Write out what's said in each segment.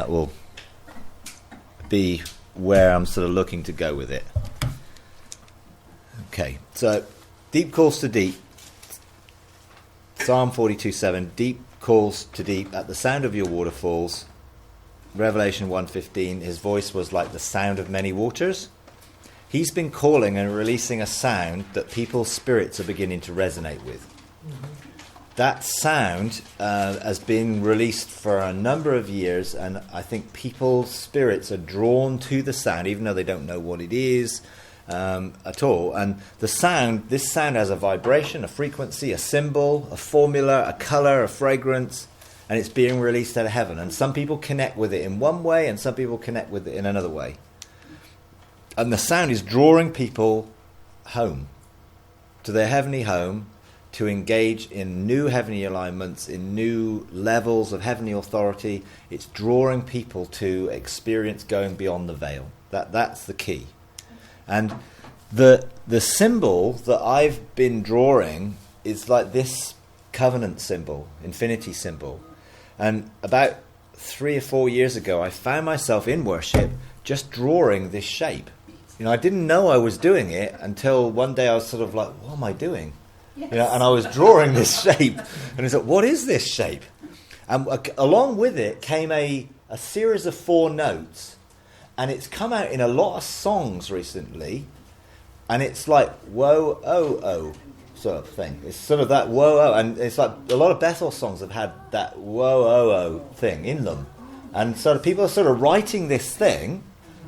That will be where I'm sort of looking to go with it. Okay, so deep calls to deep. Psalm 42:7, deep calls to deep at the sound of your waterfalls. Revelation 1:15, his voice was like the sound of many waters. He's been calling and releasing a sound that people's spirits are beginning to resonate with. That sound has been released for a number of years, and I think people's spirits are drawn to the sound, even though they don't know what it is at all. And this sound has a vibration, a frequency, a symbol, a formula, a color, a fragrance, and it's being released out of heaven. And some people connect with it in one way, and some people connect with it in another way. And the sound is drawing people home, to their heavenly home, to engage in new heavenly alignments, in new levels of heavenly authority. It's drawing people to experience going beyond the veil. That's the key. And the symbol that I've been drawing is like this covenant symbol, infinity symbol. And about 3 or 4 years ago, I found myself in worship just drawing this shape. I didn't know I was doing it until one day I was sort of like, what am I doing? Yes. And I was drawing this shape. And it's like, what is this shape? And along with it came a series of 4 notes. And it's come out in a lot of songs recently. And it's like, whoa, oh, oh, sort of thing. It's sort of that whoa, oh. And it's like a lot of Bethel songs have had that whoa, oh, oh thing in them. And so people are sort of writing this thing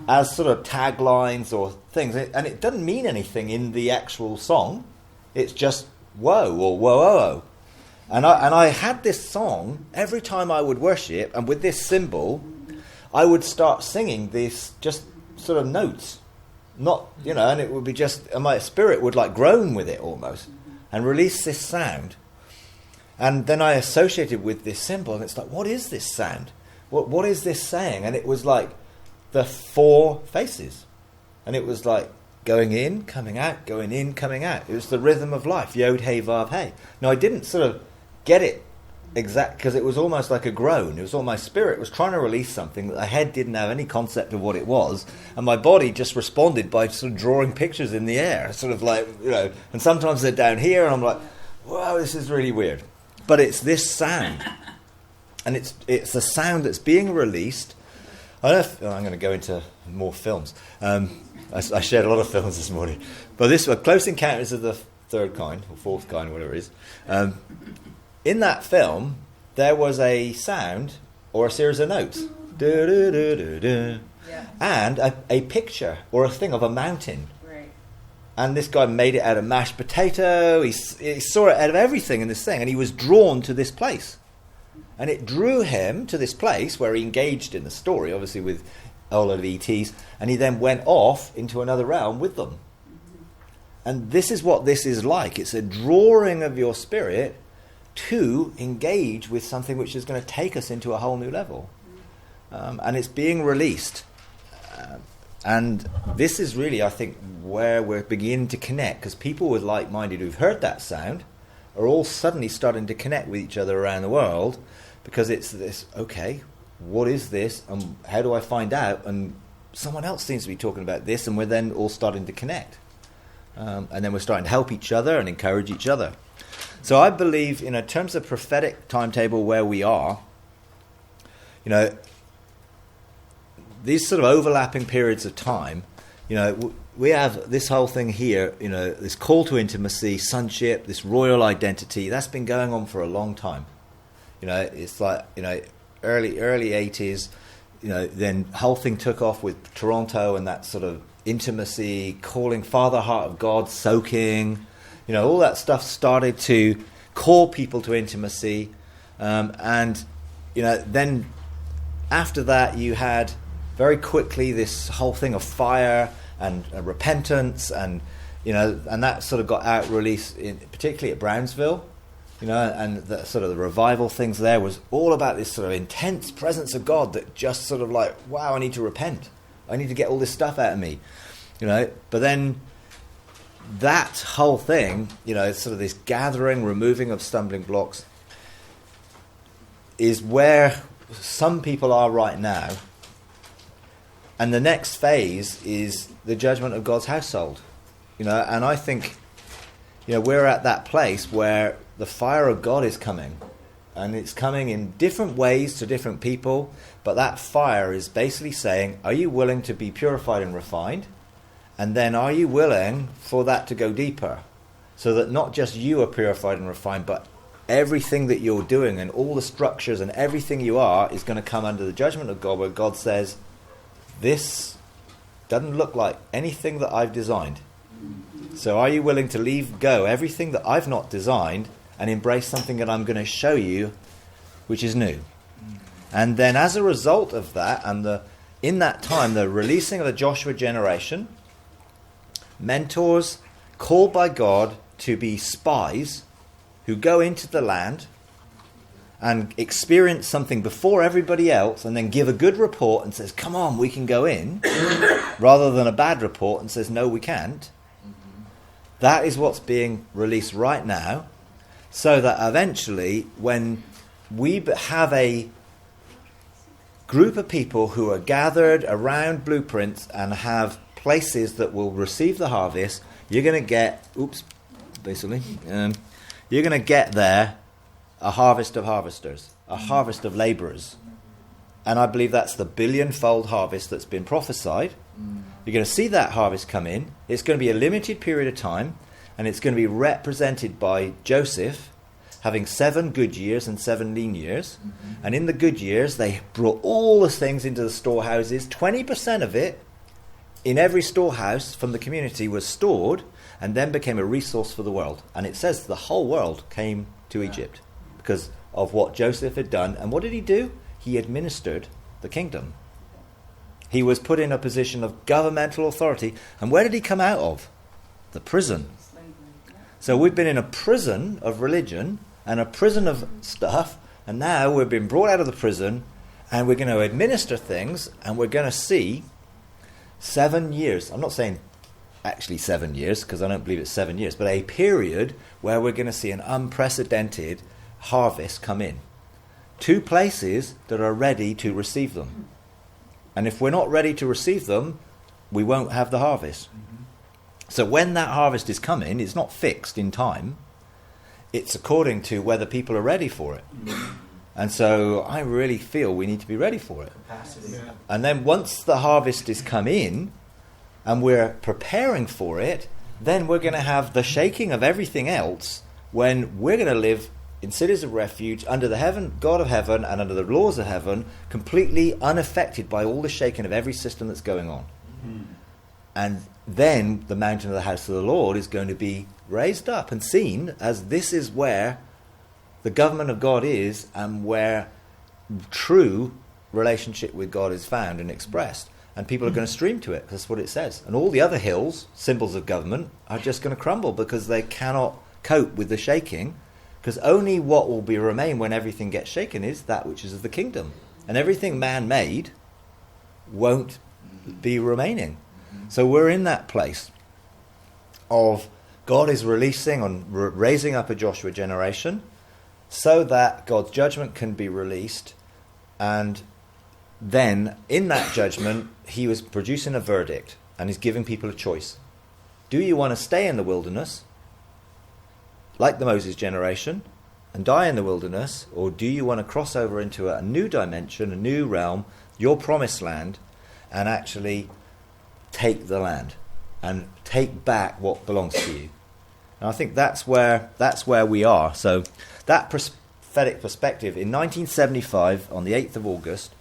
as sort of taglines or things. And it doesn't mean anything in the actual song. It's just whoa or whoa, oh, oh. And I had this song every time I would worship, and with this symbol, I would start singing these just sort of notes. And it would be just, and my spirit would like groan with it almost and release this sound. And then I associated with this symbol, and it's like, what is this sound? What is this saying? And it was like the 4 faces. And it was like going in, coming out, going in, coming out. It was the rhythm of life. Yod, hey, vav, hey. Now, I didn't sort of get it exact, because it was almost like a groan. It was all my spirit was trying to release something that the head didn't have any concept of what it was, and my body just responded by sort of drawing pictures in the air, sort of like, and sometimes they're down here, and I'm like, wow, this is really weird. But it's this sound, and it's a sound that's being released. I don't know if, I'm going to go into more films. I shared a lot of films this morning, but this one, Close Encounters of the Third Kind, or Fourth Kind, whatever it is. In that film, there was a sound or a series of notes, and a picture or a thing of a mountain. Right. And this guy made it out of mashed potato. He saw it out of everything in this thing, and he was drawn to this place. And it drew him to this place where he engaged in the story, obviously with a lot of ETs, and he then went off into another realm with them. And this is what this is like. It's a drawing of your spirit to engage with something which is going to take us into a whole new level. And it's being released. And this is really, I think, where we're beginning to connect, because people with like-minded who've heard that sound are all suddenly starting to connect with each other around the world, because it's this, okay, what is this, and how do I find out? And someone else seems to be talking about this, and we're then all starting to connect. And then we're starting to help each other and encourage each other. So I believe, in terms of prophetic timetable where we are, these sort of overlapping periods of time, we have this whole thing here, this call to intimacy, sonship, this royal identity, that's been going on for a long time. It's like, early 80s, then whole thing took off with Toronto and that sort of intimacy, calling, Father, Heart of God, soaking, all that stuff started to call people to intimacy. And then after that you had very quickly this whole thing of fire and repentance, and and that sort of got out released, particularly at Brownsville, and the sort of the revival things there was all about this sort of intense presence of God that just sort of like, wow, I need to repent. I need to get all this stuff out of me, But then that whole thing, sort of this gathering, removing of stumbling blocks, is where some people are right now. And the next phase is the judgment of God's household. And I think, we're at that place where the fire of God is coming. And it's coming in different ways to different people. But that fire is basically saying, are you willing to be purified and refined? And then are you willing for that to go deeper? So that not just you are purified and refined, but everything that you're doing and all the structures and everything you are is going to come under the judgment of God, where God says, this doesn't look like anything that I've designed. So are you willing to leave go everything that I've not designed and embrace something that I'm going to show you, which is new? And then as a result of that, and in that time, the releasing of the Joshua generation, mentors called by God to be spies who go into the land and experience something before everybody else and then give a good report and says, come on, we can go in, rather than a bad report and says, no, we can't. That is what's being released right now, so that eventually when we have a group of people who are gathered around blueprints and have places that will receive the harvest, you're going to get, you're going to get there a harvest of harvesters, a harvest of labourers. And I believe that's the billionfold harvest that's been prophesied. You're going to see that harvest come in. It's going to be a limited period of time, and it's going to be represented by Joseph having 7 good years and 7 lean years. And in the good years, they brought all the things into the storehouses. 20% of it in every storehouse from the community was stored and then became a resource for the world. And it says the whole world came to Egypt because of what Joseph had done. And what did he do? He administered the kingdom. He was put in a position of governmental authority. And where did he come out of? The prison. So we've been in a prison of religion and a prison of stuff, and now we've been brought out of the prison and we're going to administer things, and we're going to see 7 years. I'm not saying actually 7 years, because I don't believe it's 7 years, but a period where we're going to see an unprecedented harvest come in. 2 places that are ready to receive them. And if we're not ready to receive them, we won't have the harvest. So when that harvest is coming, it's not fixed in time. It's according to whether people are ready for it. And so I really feel we need to be ready for it. And then once the harvest is come in and we're preparing for it, then we're going to have the shaking of everything else, when we're going to live in cities of refuge under the God of heaven and under the laws of heaven, completely unaffected by all the shaking of every system that's going on. And then the mountain of the house of the Lord is going to be raised up and seen as this is where the government of God is, and where true relationship with God is found and expressed. And people are going to stream to it. That's what it says. And all the other hills, symbols of government, are just going to crumble because they cannot cope with the shaking. Because only what will be remain when everything gets shaken is that which is of the kingdom. And everything man-made won't be remaining. So we're in that place of God is releasing and raising up a Joshua generation so that God's judgment can be released. And then in that judgment, he was producing a verdict, and he's giving people a choice. Do you want to stay in the wilderness, like the Moses generation, and die in the wilderness, or do you want to cross over into a new dimension, a new realm, your promised land, and actually take the land and take back what belongs to you? And I think that's where we are. So that prophetic perspective, in 1975, on the 8th of August,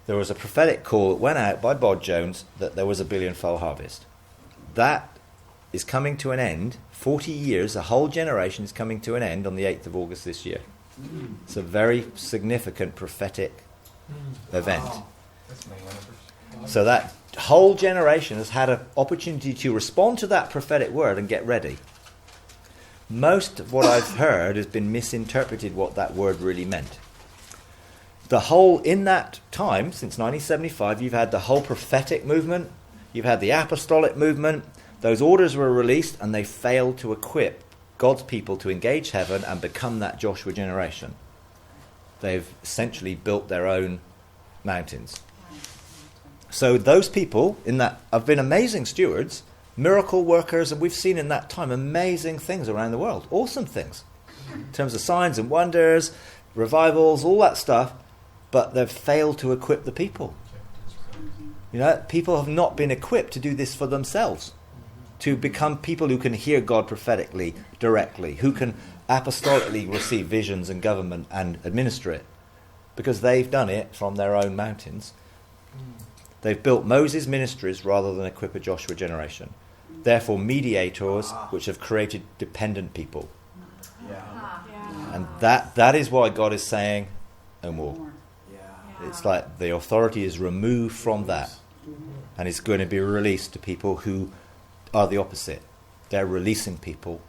there was a prophetic call that went out by Bob Jones that there was a billionfold harvest. That is coming to an end. 40 years, a whole generation is coming to an end on the 8th of August this year. It's a very significant prophetic event. Wow. So that whole generation has had an opportunity to respond to that prophetic word and get ready. Most of what I've heard has been misinterpreted what that word really meant. In that time, since 1975, you've had the whole prophetic movement, you've had the Apostolic movement. Those orders were released and they failed to equip God's people to engage heaven and become that Joshua generation. They've essentially built their own mountains. So those people in that have been amazing stewards, miracle workers, and we've seen in that time amazing things around the world, awesome things, in terms of signs and wonders, revivals, all that stuff, but they've failed to equip the people. You know, people have not been equipped to do this for themselves, to become people who can hear God prophetically, directly, who can apostolically receive visions and government and administer it, because they've done it from their own mountains. They've built Moses' ministries rather than equip a Joshua generation. Therefore, mediators which have created dependent people. And that is why God is saying, no more. It's like the authority is removed from that, and it's going to be released to people who are the opposite. They're releasing people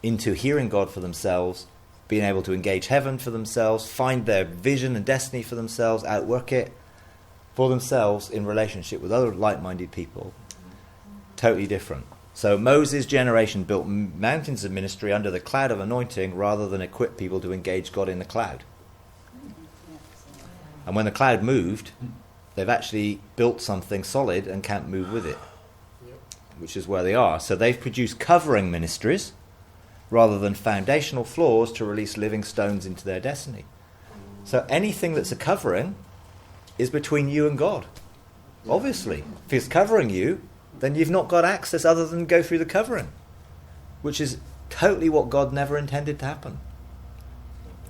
into hearing God for themselves, being able to engage heaven for themselves, find their vision and destiny for themselves, outwork it for themselves in relationship with other like-minded people. Totally different. So Moses' generation built mountains of ministry under the cloud of anointing rather than equip people to engage God in the cloud. And when the cloud moved, they've actually built something solid and can't move with it, which is where they are. So they've produced covering ministries rather than foundational floors to release living stones into their destiny. So anything that's a covering is between you and God. Obviously, if it's covering you, then you've not got access other than go through the covering, which is totally what God never intended to happen.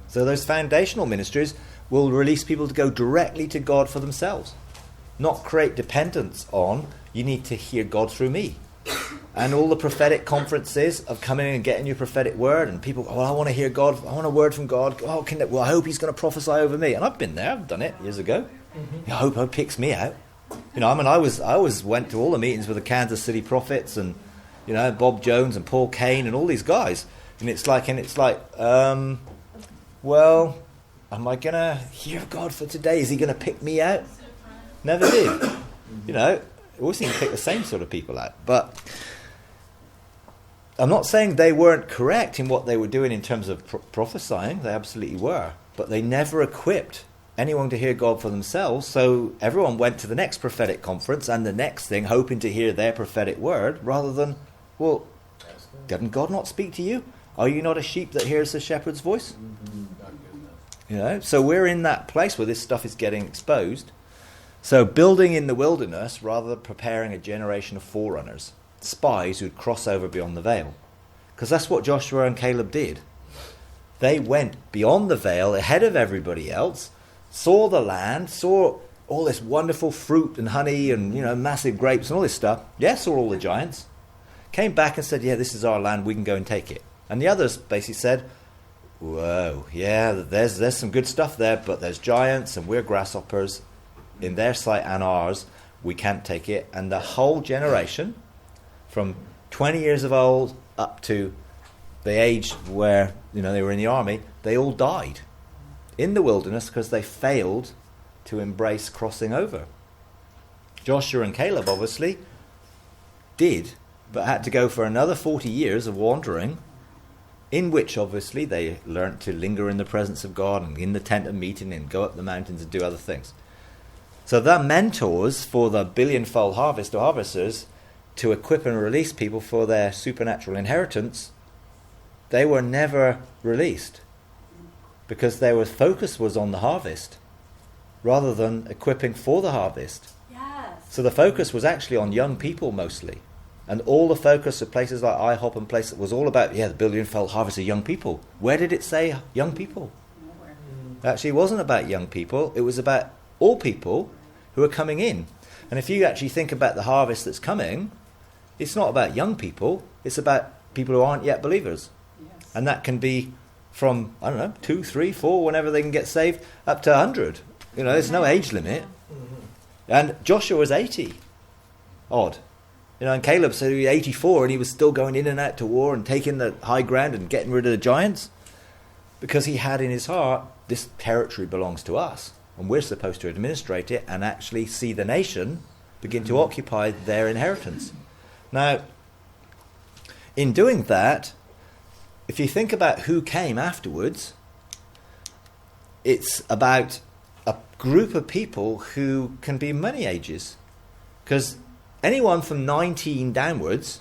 So those foundational ministries will release people to go directly to God for themselves, not create dependence on, you need to hear God through me. And all the prophetic conferences of coming in and getting your prophetic word, and people, I want to hear God, I want a word from God. I hope he's going to prophesy over me. And I've been there, I've done it years ago. I hope he picks me out. I always went to all the meetings with the Kansas City prophets and, Bob Jones and Paul Cain and all these guys. And it's like, well, am I going to hear God for today? Is he going to pick me out? Never did. Always seem to pick the same sort of people out. But I'm not saying they weren't correct in what they were doing in terms of prophesying. They absolutely were. But they never equipped anyone to hear God for themselves. So everyone went to the next prophetic conference and the next thing, hoping to hear their prophetic word, rather than, well, didn't God not speak to you? Are you not a sheep that hears the shepherd's voice? So we're in that place where this stuff is getting exposed. So building in the wilderness rather than preparing a generation of forerunners, spies who'd cross over beyond the veil. Because that's what Joshua and Caleb did. They went beyond the veil ahead of everybody else, saw the land, saw all this wonderful fruit and honey and, massive grapes and all this stuff. Yeah, saw all the giants. Came back and said, yeah, this is our land, we can go and take it. And the others basically said, whoa, yeah, there's some good stuff there, but there's giants and we're grasshoppers. In their sight and ours, we can't take it. And the whole generation, from 20 years of old up to the age where they were in the army, they all died in the wilderness because they failed to embrace crossing over. Joshua and Caleb obviously did, but had to go for another 40 years of wandering, in which obviously they learnt to linger in the presence of God and in the tent of meeting and go up the mountains and do other things. So they're mentors for the billionfold harvest or harvesters to equip and release people for their supernatural inheritance. They were never released because their focus was on the harvest rather than equipping for the harvest. Yes. So the focus was actually on young people mostly. And all the focus of places like IHOP and places was all about, the billionfold harvest of young people. Where did it say young people? Nowhere. Actually, it wasn't about young people. It was about all people who are coming in. And if you actually think about the harvest that's coming, it's not about young people. It's about people who aren't yet believers. Yes. And that can be from, 2, 3, 4, whenever they can get saved, up to 100. There's no age limit. And Joshua was 80 odd. And Caleb said he was 84 and he was still going in and out to war and taking the high ground and getting rid of the giants, because he had in his heart, this territory belongs to us and we're supposed to administrate it and actually see the nation begin to occupy their inheritance. Now, in doing that, if you think about who came afterwards, it's about a group of people who can be many ages. Because anyone from 19 downwards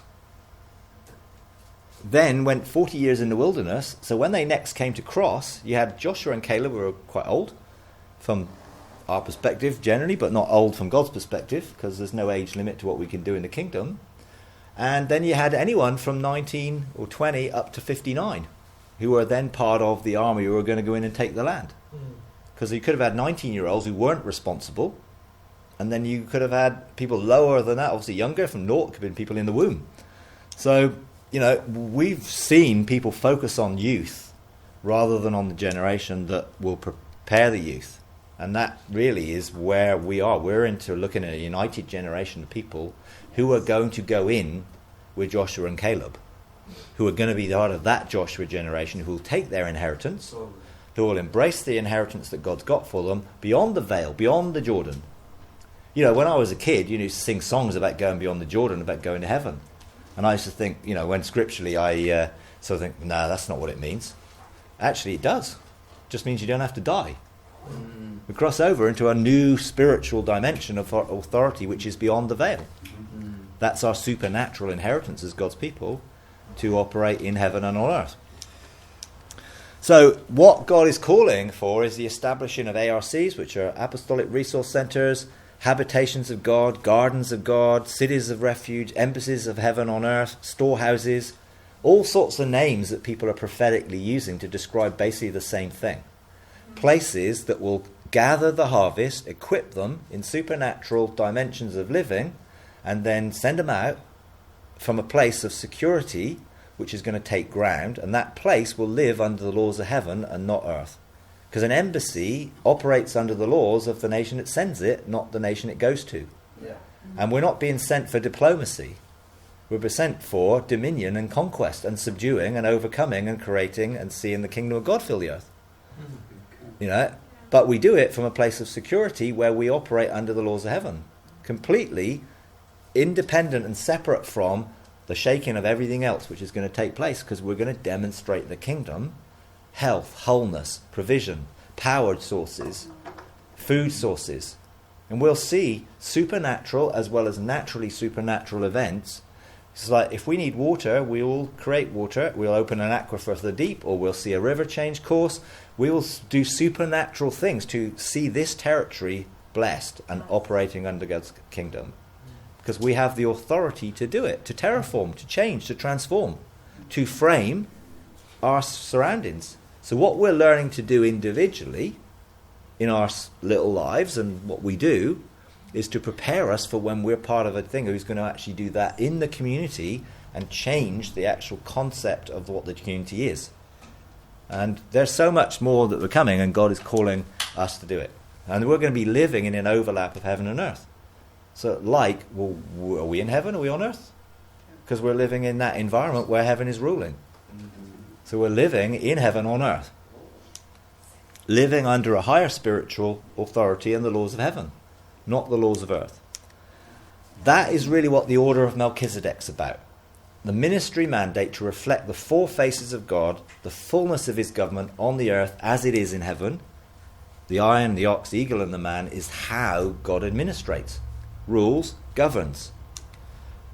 then went 40 years in the wilderness. So when they next came to cross, you had Joshua and Caleb, who were quite old from our perspective generally, but not old from God's perspective, because there's no age limit to what we can do in the kingdom. And then you had anyone from 19 or 20 up to 59, who were then part of the army who were going to go in and take the land. Because you could have had 19-year-olds who weren't responsible, and then you could have had people lower than that, obviously younger, from naught, could have been people in the womb. So, we've seen people focus on youth rather than on the generation that will prepare the youth. And that really is where we are. We're into looking at a united generation of people who are going to go in with Joshua and Caleb, who are going to be part of that Joshua generation, who will take their inheritance, who will embrace the inheritance that God's got for them beyond the veil, beyond the Jordan. When I was a kid, you used to sing songs about going beyond the Jordan, about going to heaven. And I used to think, when scripturally I sort of think, no, that's not what it means. Actually, it does. It just means you don't have to die. We cross over into a new spiritual dimension of authority which is beyond the veil. That's our supernatural inheritance as God's people, to operate in heaven and on earth. So what God is calling for is the establishing of ARCs, which are Apostolic Resource Centres, habitations of God, gardens of God, cities of refuge, embassies of heaven on earth, storehouses, all sorts of names that people are prophetically using to describe basically the same thing. Places that will gather the harvest, equip them in supernatural dimensions of living, and then send them out from a place of security which is going to take ground, and that place will live under the laws of heaven and not earth. Because an embassy operates under the laws of the nation it sends it, not the nation it goes to. Yeah. And we're not being sent for diplomacy. We're being sent for dominion and conquest and subduing and overcoming and creating and seeing the kingdom of God fill the earth. But we do it from a place of security where we operate under the laws of heaven, completely independent and separate from the shaking of everything else which is going to take place, because we're going to demonstrate the kingdom, health, wholeness, provision, powered sources, food sources. And we'll see supernatural as well as naturally supernatural events. It's like if we need water, we will create water. We'll open an aquifer for the deep, or we'll see a river change course. We will do supernatural things to see this territory blessed and operating under God's kingdom. Because we have the authority to do it, to terraform, to change, to transform, to frame our surroundings. So what we're learning to do individually in our little lives and what we do is to prepare us for when we're part of a thing who's going to actually do that in the community and change the actual concept of what the community is. And there's so much more that we're coming, and God is calling us to do it. And we're going to be living in an overlap of heaven and earth. So are we in heaven? Are we on earth? Because we're living in that environment where heaven is ruling. So we're living in heaven on earth. Living under a higher spiritual authority and the laws of heaven, not the laws of earth. That is really what the order of Melchizedek's about. The ministry mandate to reflect the four faces of God, the fullness of his government on the earth as it is in heaven. The iron, the ox, the eagle and the man is how God administrates, rules, governs.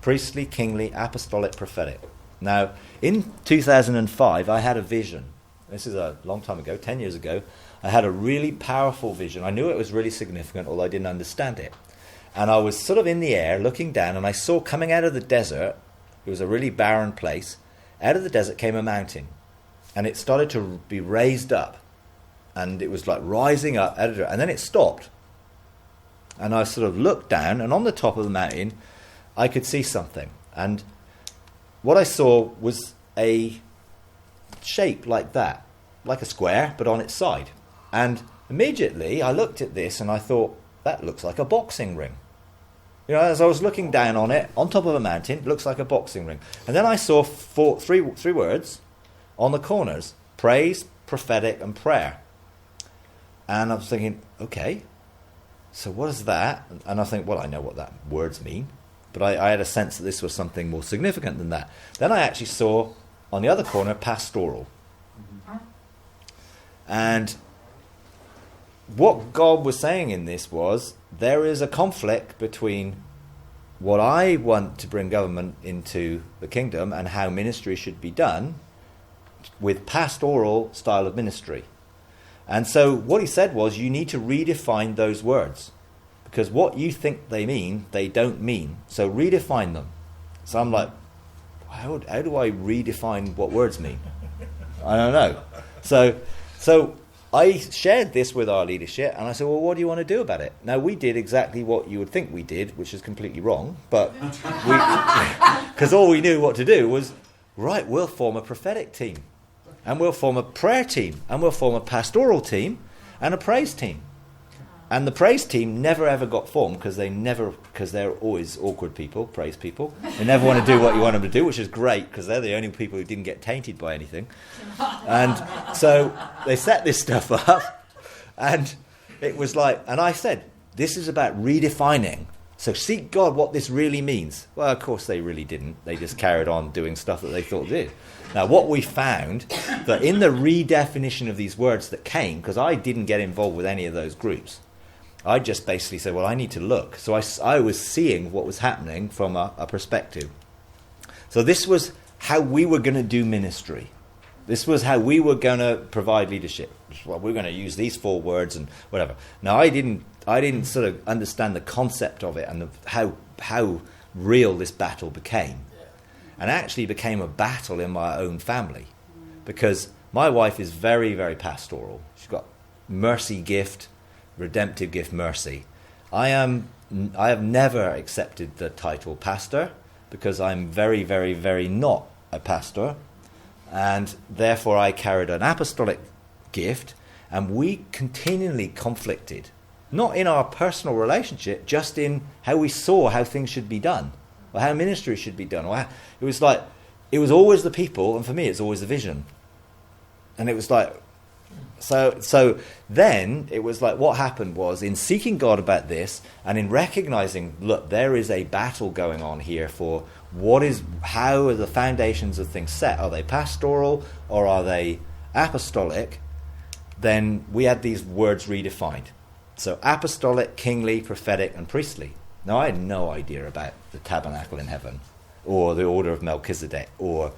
Priestly, kingly, apostolic, prophetic. Now, in 2005, I had a vision. This is a long time ago, 10 years ago. I had a really powerful vision. I knew it was really significant, although I didn't understand it. And I was sort of in the air, looking down, and I saw coming out of the desert, it was a really barren place, out of the desert came a mountain. And it started to be raised up. And it was like rising up, and then it stopped. And I sort of looked down, and on the top of the mountain, I could see something. And what I saw was a shape like that, like a square, but on its side. And immediately I looked at this and I thought, that looks like a boxing ring. As I was looking down on it, on top of a mountain, it looks like a boxing ring. And then I saw three words on the corners: praise, prophetic, and prayer. And I was thinking, okay, so what is that? And I think, well, I know what that words mean. But I had a sense that this was something more significant than that. Then I actually saw, on the other corner, pastoral. And what God was saying in this was, there is a conflict between what I want to bring government into the kingdom and how ministry should be done with pastoral style of ministry. And so what he said was, you need to redefine those words, because what you think they mean, they don't mean. So redefine them. So I'm like, how do I redefine what words mean? I don't know. So I shared this with our leadership, and I said, well, what do you want to do about it? Now, we did exactly what you would think we did, which is completely wrong, but because all we knew what to do was, right, we'll form a prophetic team, and we'll form a prayer team, and we'll form a pastoral team, and a praise team. And the praise team never ever got formed because they're always awkward people, praise people. They never want to do what you want them to do, which is great because they're the only people who didn't get tainted by anything. And so they set this stuff up, and it was like, and I said, this is about redefining. So seek God what this really means. Well, of course they really didn't. They just carried on doing stuff that they thought did. Now, what we found, that in the redefinition of these words that came, because I didn't get involved with any of those groups, I just basically said, well, I need to look. So I was seeing what was happening from a perspective. So this was how we were going to do ministry. This was how we were going to provide leadership. Well, we're going to use these 4 words and whatever. Now, I didn't sort of understand the concept of it and how real this battle became. And actually became a battle in my own family. Because my wife is very, very pastoral. She's got mercy gift, redemptive gift, mercy. I have never accepted the title pastor because I'm very, very, very not a pastor, and therefore I carried an apostolic gift, and we continually conflicted, not in our personal relationship, just in how we saw how things should be done, or how ministry should be done. It was like, it was always the people, and for me it's always the vision. And it was like, So then it was like, what happened was, in seeking God about this and in recognizing, look, there is a battle going on here for how are the foundations of things set? Are they pastoral or are they apostolic? Then we had these words redefined. So apostolic, kingly, prophetic, and priestly. Now, I had no idea about the tabernacle in heaven or the order of Melchizedek or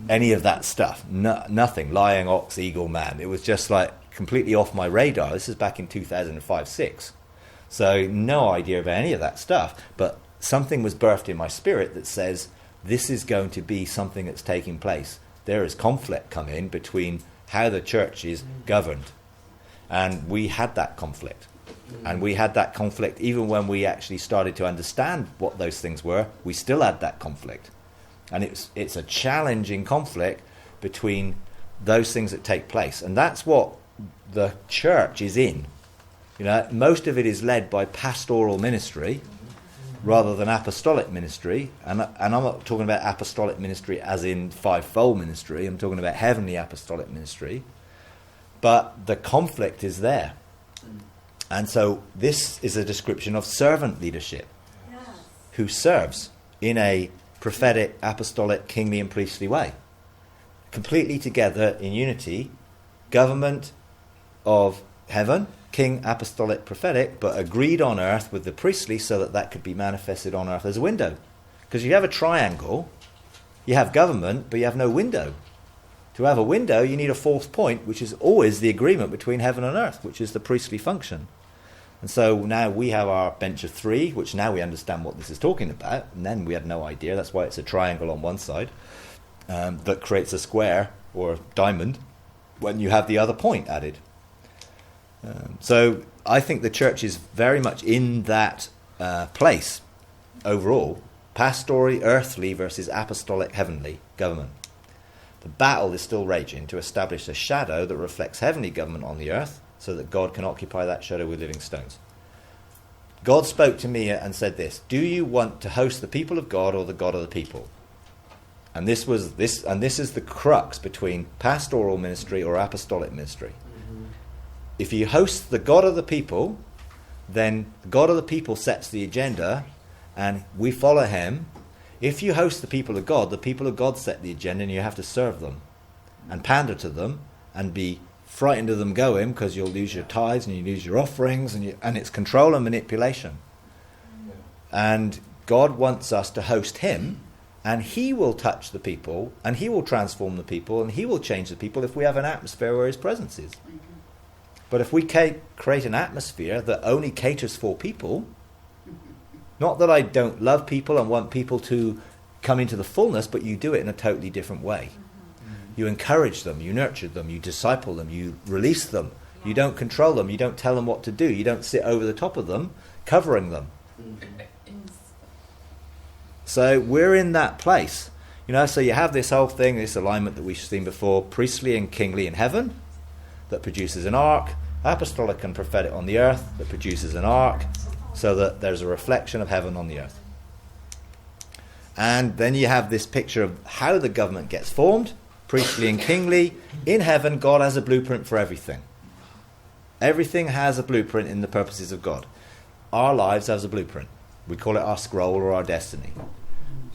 any of that stuff. Nothing. Lion, ox, eagle, man. It was just like completely off my radar. This is back in 2005-06. So no idea about any of that stuff. But something was birthed in my spirit that says this is going to be something that's taking place. There is conflict come in between how the church is governed. And we had that conflict. And we had that conflict even when we actually started to understand what those things were. We still had that conflict. And it's a challenging conflict between those things that take place. And that's what the church is in. You know, most of it is led by pastoral ministry rather than apostolic ministry. And I'm not talking about apostolic ministry as in fivefold ministry. I'm talking about heavenly apostolic ministry. But the conflict is there. And so this is a description of servant leadership, who serves in a prophetic, apostolic, kingly and priestly way, completely together in unity, government of heaven, king, apostolic, prophetic, but agreed on earth with the priestly so that could be manifested on earth as a window. Because you have a triangle, you have government, but you have no window. To have a window, you need a fourth point, which is always the agreement between heaven and earth, which is the priestly function. And so now we have our bench of 3, which now we understand what this is talking about. And then we had no idea. That's why it's a triangle on one side that creates a square or a diamond when you have the other point added. So I think the church is very much in that place overall. Pastoral, earthly versus apostolic, heavenly government. The battle is still raging to establish a shadow that reflects heavenly government on the earth, so that God can occupy that shadow with living stones. God spoke to me and said this: do you want to host the people of God or the God of the people? And this is the crux between pastoral ministry or apostolic ministry. Mm-hmm. If you host the God of the people, then the God of the people sets the agenda and we follow him. If you host the people of God set the agenda and you have to serve them and pander to them and be frightened of them going because you'll lose your tithes and you lose your offerings, and it's control and manipulation. And God wants us to host him, and he will touch the people, and he will transform the people, and he will change the people if we have an atmosphere where his presence is. But if we create an atmosphere that only caters for people, not that I don't love people and want people to come into the fullness, but you do it in a totally different way. You encourage them, you nurture them, you disciple them, you release them. You don't control them, you don't tell them what to do, you don't sit over the top of them, covering them. So we're in that place. So you have this whole thing, this alignment that we've seen before, priestly and kingly in heaven, that produces an ark, apostolic and prophetic on the earth, that produces an ark, so that there's a reflection of heaven on the earth. And then you have this picture of how the government gets formed, priestly and kingly. In heaven, God has a blueprint for everything. Everything has a blueprint in the purposes of God. Our lives has a blueprint. We call it our scroll or our destiny.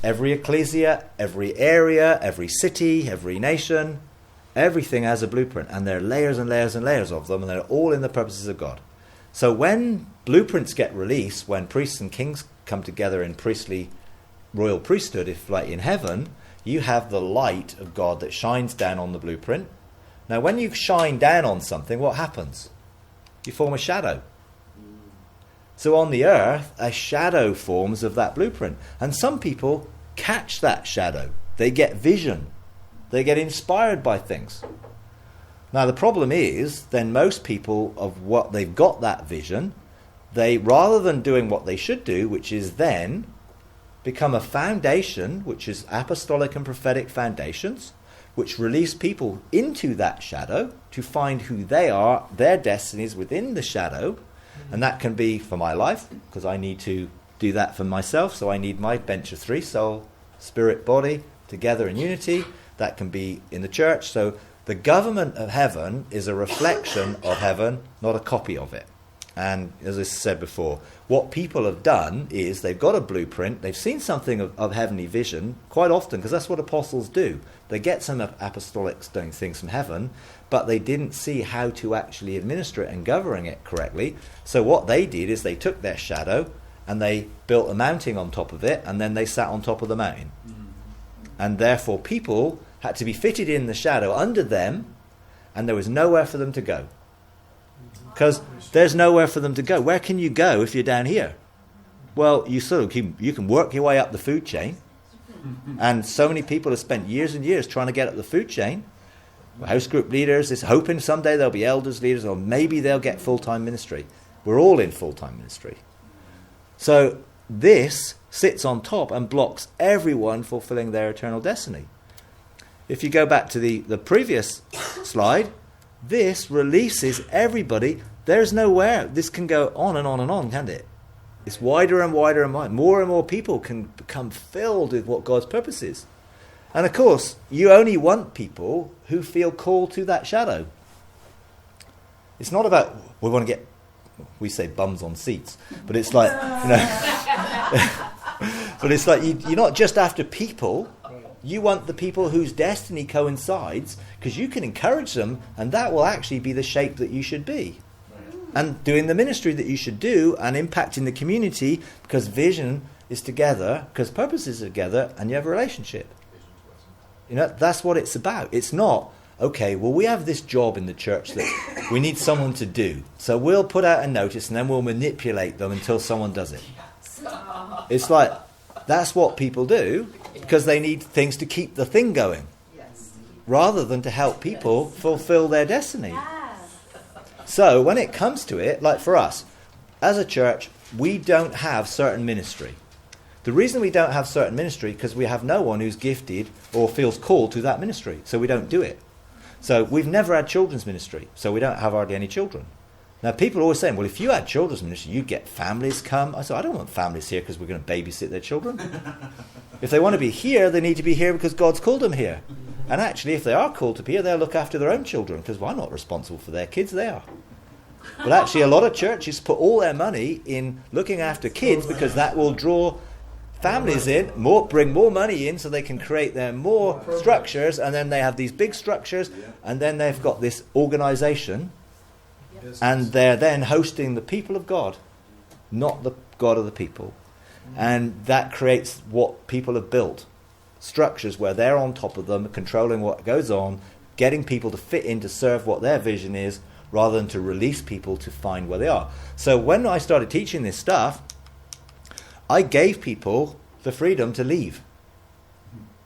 Every ecclesia, every area, every city, every nation, everything has a blueprint. And there are layers and layers and layers of them, and they're all in the purposes of God. So when blueprints get released, when priests and kings come together in priestly, royal priesthood, if like in heaven, you have the light of God that shines down on the blueprint. Now when you shine down on something, what happens? You form a shadow. So on the earth, a shadow forms of that blueprint. And some people catch that shadow. They get vision. They get inspired by things. Now the problem is, then most people of what they've got that vision, they, rather than doing what they should do, which is then become a foundation, which is apostolic and prophetic foundations, which release people into that shadow to find who they are, their destinies within the shadow. And that can be for my life, because I need to do that for myself. So I need my bench of three, soul, spirit, body, together in unity. That can be in the church. So the government of heaven is a reflection of heaven, not a copy of it. And as I said before, what people have done is they've got a blueprint. They've seen something of heavenly vision quite often, because that's what apostles do. They get some apostolics doing things from heaven, but they didn't see how to actually administer it and govern it correctly. So what they did is they took their shadow and they built a mounting on top of it, and then they sat on top of the mountain. And therefore people had to be fitted in the shadow under them, and there was nowhere for them to go. Because there's nowhere for them to go. Where can you go if you're down here? Well, you can work your way up the food chain. And so many people have spent years and years trying to get up the food chain. House group leaders is hoping someday there'll be elders leaders, or maybe they'll get full-time ministry. We're all in full-time ministry. So this sits on top and blocks everyone fulfilling their eternal destiny. If you go back to the previous slide, this releases everybody. There's nowhere. This can go on and on and on, can't it? It's wider and wider and wider. More and more people can become filled with what God's purpose is. And of course, you only want people who feel called to that shadow. It's not about, we want to get, we say bums on seats, but it's like, but it's like you're not just after people. You want the people whose destiny coincides, because you can encourage them, and that will actually be the shape that you should be. And doing the ministry that you should do, and impacting the community, because vision is together, because purpose is together, and you have a relationship. That's what it's about. It's not, okay, well, we have this job in the church that we need someone to do. So we'll put out a notice, and then we'll manipulate them until someone does it. It's like, that's what people do, because they need things to keep the thing going, rather than to help people fulfill their destiny. So when it comes to it, like for us, as a church, we don't have certain ministry. The reason we don't have certain ministry, because we have no one who's gifted or feels called to that ministry, so we don't do it. So we've never had children's ministry, so we don't have hardly any children. Now, people are always saying, well, if you had children's ministry, you'd get families come. I said, I don't want families here because we're going to babysit their children. If they want to be here, they need to be here because God's called them here. And actually, if they are called to be here, they'll look after their own children, because I'm not responsible for their kids, they are. But actually, a lot of churches put all their money in looking after kids, because that will draw families in, bring more money in so they can create their more structures, and then they have these big structures, and then they've got this organization, and they're then hosting the people of God, not the God of the people. And that creates what people have built. Structures where they're on top of them, controlling what goes on, getting people to fit in to serve what their vision is, rather than to release people to find where they are. So when I started teaching this stuff, I gave people the freedom to leave.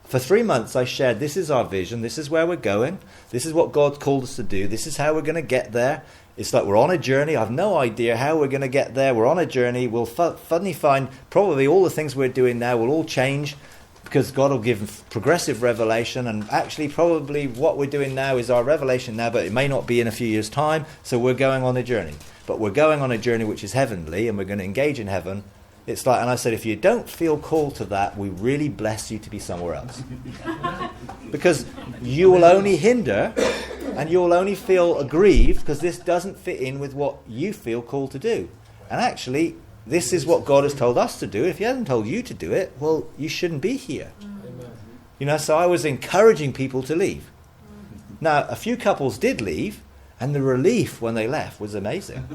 For 3 months I shared, this is our vision, this is where we're going, this is what God called us to do, this is how we're going to get there. It's like we're on a journey. I have no idea how we're going to get there. We're on a journey. We'll suddenly find probably all the things we're doing now will all change, because God will give progressive revelation, and actually probably what we're doing now is our revelation now, but it may not be in a few years' time. So we're going on a journey. But we're going on a journey which is heavenly, and we're going to engage in heaven. It's like, and I said, if you don't feel called to that, we really bless you to be somewhere else. Because you will only hinder, and you will only feel aggrieved, because this doesn't fit in with what you feel called to do. And actually, this is what God has told us to do. If he hasn't told you to do it, well, you shouldn't be here. Amen. So I was encouraging people to leave. Now, a few couples did leave, and the relief when they left was amazing.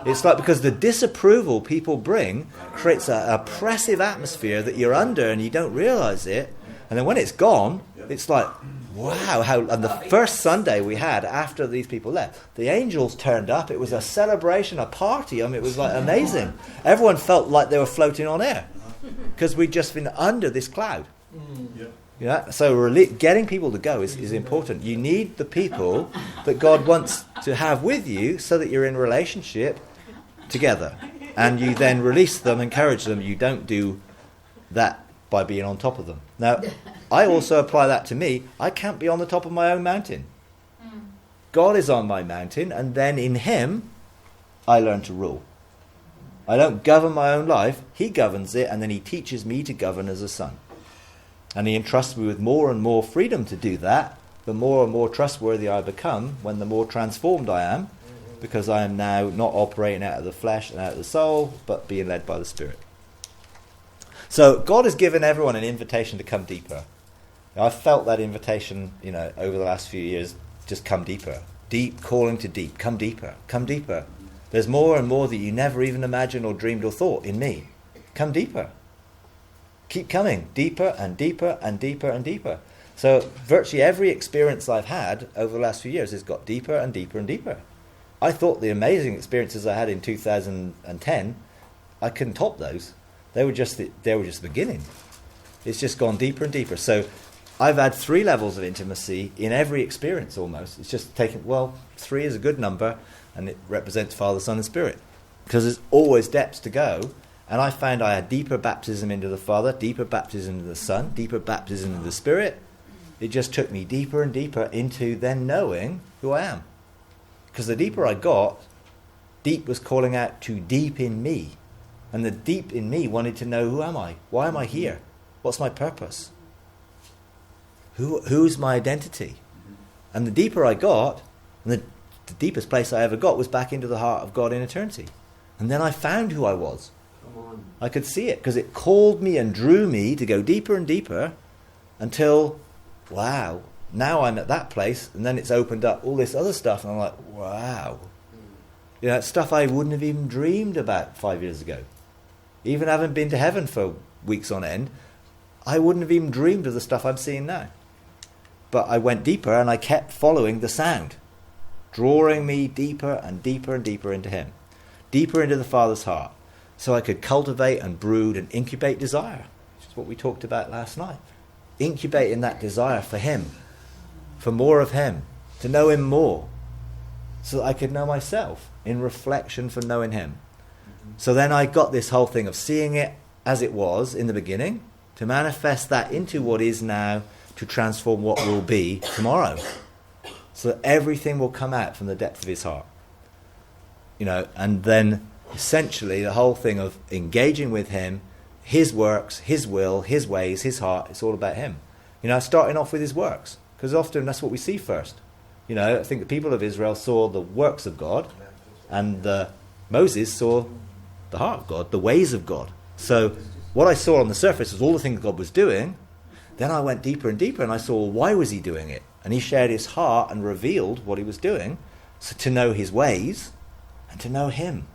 It's like, because the disapproval people bring creates an oppressive atmosphere that you're under and you don't realize it. And then when it's gone, it's like, wow. And the first Sunday we had after these people left, the angels turned up. It was a celebration, a party. I mean, it was like amazing. Everyone felt like they were floating on air, because we'd just been under this cloud. So getting people to go is important. You need the people that God wants to have with you, so that you're in relationship together, and you then release them, encourage them. You don't do that by being on top of them. Now, I also apply that to me. I can't be on the top of my own mountain. God is on my mountain, and then in him I learn to rule. I don't govern my own life. He governs it, and then he teaches me to govern as a son. And he entrusts me with more and more freedom to do that. The more and more trustworthy I become, when the more transformed I am, because I am now not operating out of the flesh and out of the soul, but being led by the Spirit. So God has given everyone an invitation to come deeper. I've felt that invitation, over the last few years. Just come deeper. Deep calling to deep. Come deeper. Come deeper. There's more and more that you never even imagined or dreamed or thought in me. Come deeper. Keep coming deeper and deeper and deeper and deeper. So virtually every experience I've had over the last few years has got deeper and deeper and deeper. I thought the amazing experiences I had in 2010, I couldn't top those. They were just the beginning. It's just gone deeper and deeper. So I've had 3 levels of intimacy in every experience almost. It's just taken, 3 is a good number, and it represents Father, Son, and Spirit. Because there's always depths to go. And I found I had deeper baptism into the Father, deeper baptism into the Son, deeper baptism into the Spirit. It just took me deeper and deeper into then knowing who I am. Because the deeper I got, deep was calling out to deep in me. And the deep in me wanted to know, who am I? Why am I here? What's my purpose? Who's my identity? And the deeper I got, and the deepest place I ever got was back into the heart of God in eternity. And then I found who I was. I could see it, because it called me and drew me to go deeper and deeper until, wow, now I'm at that place, and then it's opened up all this other stuff, and I'm like, wow. It's stuff I wouldn't have even dreamed about 5 years ago. Even having been to heaven for weeks on end, I wouldn't have even dreamed of the stuff I'm seeing now. But I went deeper, and I kept following the sound, drawing me deeper and deeper and deeper into him, deeper into the Father's heart. So I could cultivate and brood and incubate desire, which is what we talked about last night. Incubating that desire for him, for more of him, to know him more, so that I could know myself in reflection for knowing him. So then I got this whole thing of seeing it as it was in the beginning, to manifest that into what is now, to transform what will be tomorrow. So that everything will come out from the depth of his heart. And then essentially the whole thing of engaging with him, his works, his will, his ways, his heart, it's all about him. Starting off with his works, because often that's what we see first. I think the people of Israel saw the works of God, and Moses saw the heart of God, the ways of God. So what I saw on the surface was all the things God was doing. Then I went deeper and deeper, and I saw, why was he doing it? And he shared his heart and revealed what he was doing, so to know his ways and to know him,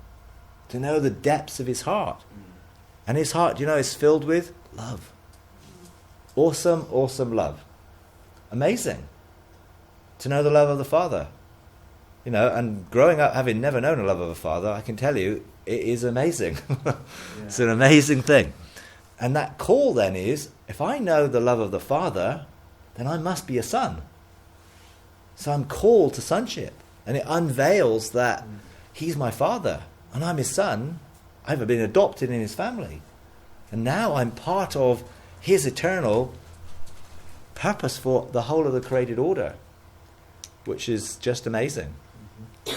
to know the depths of his heart. And his heart, is filled with love. Awesome, awesome love. Amazing. To know the love of the Father. And growing up having never known the love of a father, I can tell you, it is amazing. It's an amazing thing. And that call then is, if I know the love of the Father, then I must be a son. So I'm called to sonship. And it unveils that he's my father and I'm his son. I've been adopted in his family. And now I'm part of his eternal purpose for the whole of the created order, which is just amazing.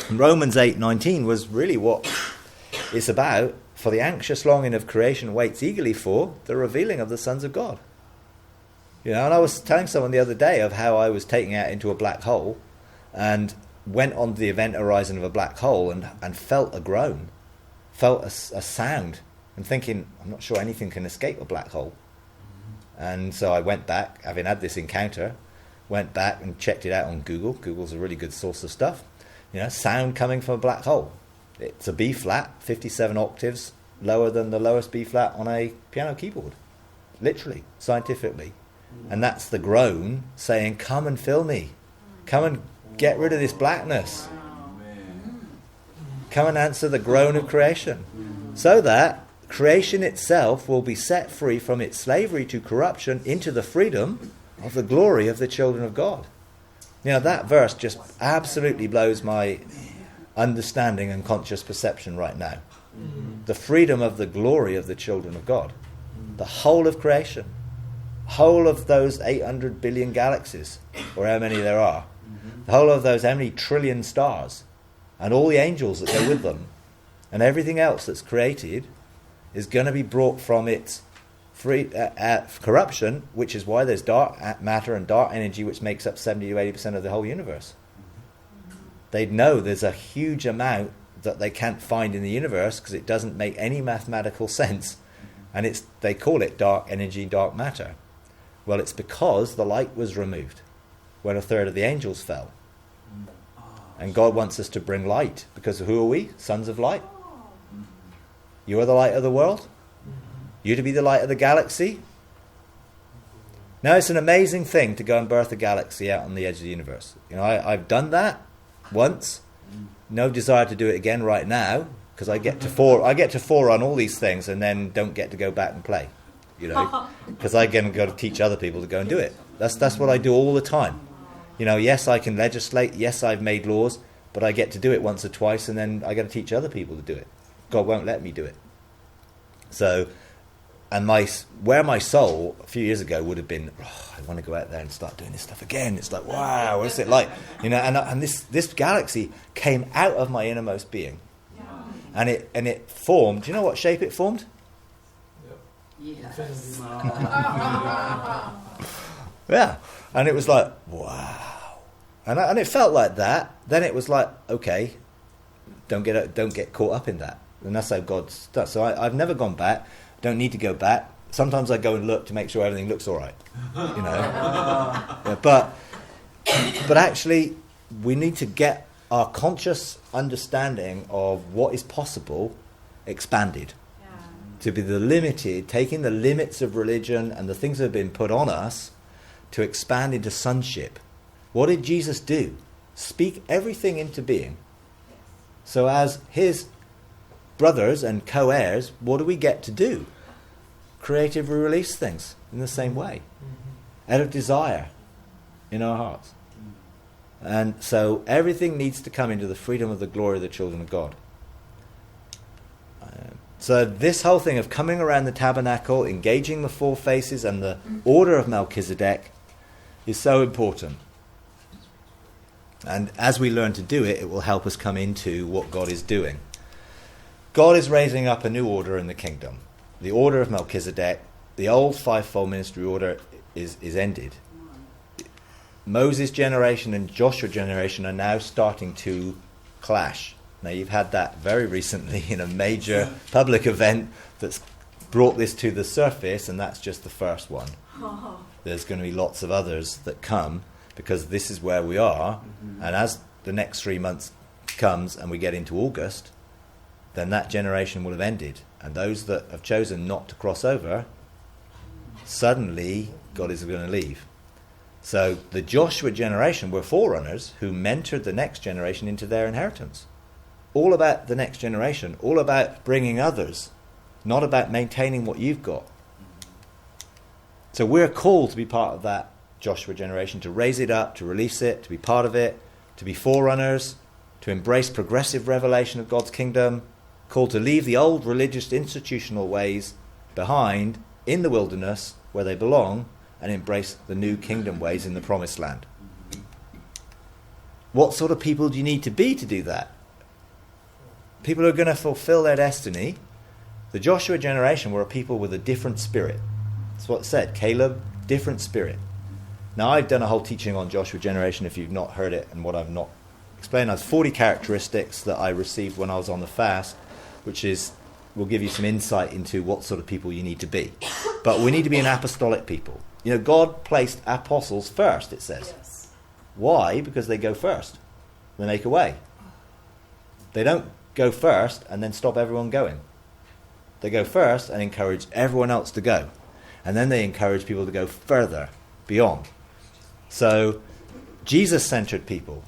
And Romans 8:19 was really what it's about. For the anxious longing of creation waits eagerly for the revealing of the sons of God. And I was telling someone the other day of how I was taking out into a black hole and went on the event horizon of a black hole and felt a groan, felt a sound, and thinking, I'm not sure anything can escape a black hole. And so I went back, having had this encounter, went back and checked it out on Google. Google's a really good source of stuff. Sound coming from a black hole. It's a B flat, 57 octaves lower than the lowest B flat on a piano keyboard. Literally, scientifically. And that's the groan saying, come and fill me. Come and get rid of this blackness. Come and answer the groan of creation. So that creation itself will be set free from its slavery to corruption into the freedom of the glory of the children of God. That verse just absolutely blows my understanding and conscious perception right now. The freedom of the glory of the children of God. The whole of creation. Whole of those 800 billion galaxies, or how many there are. The whole of those, how many trillion stars. And all the angels that go with them. And everything else that's created is going to be brought from its corruption, which is why there's dark matter and dark energy, which makes up 70 to 80% of the whole universe. They'd know there's a huge amount that they can't find in the universe because it doesn't make any mathematical sense, and they call it dark energy, dark matter. Well, it's because the light was removed when a third of the angels fell. And God wants us to bring light, because who are we? Sons of light. You are the light of the world. You to be the light of the galaxy. Now, it's an amazing thing to go and birth a galaxy out on the edge of the universe. I've done that once. No desire to do it again right now, because I get to forerun all these things and then don't get to go back and play. Because I got to teach other people to go and do it. That's what I do all the time. Yes, I can legislate. Yes, I've made laws, but I get to do it once or twice, and then I got to teach other people to do it. God won't let me do it. So, and where my soul a few years ago would have been, I want to go out there and start doing this stuff again. It's like, wow, what's it like? And this galaxy came out of my innermost being, and it formed. Do you know what shape it formed? Yes. Yeah, and it was like, wow, and it felt like that. Then it was like, okay, don't get caught up in that, and that's how God's done. So I've never gone back. Don't need to go back. Sometimes I go and look to make sure everything looks all right. Yeah, but actually, we need to get our conscious understanding of what is possible expanded. To be the limited, taking the limits of religion and the things that have been put on us to expand into sonship. What did Jesus do? Speak everything into being. So as his brothers and co-heirs, what do we get to do? Creatively release things in the same way. Out of desire in our hearts. And so everything needs to come into the freedom of the glory of the children of God. So this whole thing of coming around the tabernacle, engaging the four faces and the order of Melchizedek is so important. And as we learn to do it, it will help us come into what God is doing. God is raising up a new order in the kingdom. The order of Melchizedek, the old fivefold ministry order is ended. Moses' generation and Joshua generation are now starting to clash. Now, you've had that very recently in a major public event that's brought this to the surface, and that's just the first one. There's going to be lots of others that come, because this is where we are. And as the next 3 months comes and we get into August, then that generation will have ended. And those that have chosen not to cross over, suddenly God is going to leave. So the Joshua generation were forerunners who mentored the next generation into their inheritance. All about the next generation, all about bringing others, not about maintaining what you've got. So we're called to be part of that Joshua generation, to raise it up, to release it, to be part of it, to be forerunners, to embrace progressive revelation of God's kingdom, called to leave the old religious institutional ways behind in the wilderness where they belong, and embrace the new kingdom ways in the promised land. What sort of people do you need to be to do that? People who are going to fulfill their destiny. The Joshua generation were a people with a different spirit. That's what it said. Caleb, different spirit. Now, I've done a whole teaching on Joshua generation, if you've not heard it, and what I've not explained. There's 40 characteristics that I received when I was on the fast, which will give you some insight into what sort of people you need to be. But we need to be an apostolic people. You know, God placed apostles first, it says. Yes. Why? Because they go first. They make a way. They don't go first and then stop everyone going. They go first and encourage everyone else to go. And then they encourage people to go further, beyond. So, Jesus-centered people,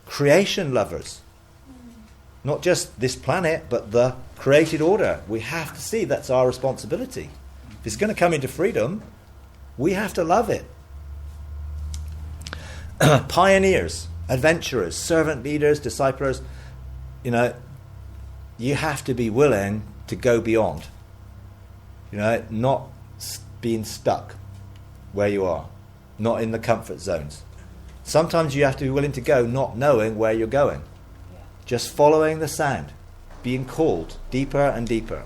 creation lovers, not just this planet, but the created order. We have to see that's our responsibility. If it's going to come into freedom, we have to love it. Pioneers, adventurers, servant leaders, disciplers, you know, you have to be willing to go beyond. You know, not being stuck where you are, not in the comfort zones. Sometimes you have to be willing to go not knowing where you're going. Just following the sound, being called deeper and deeper.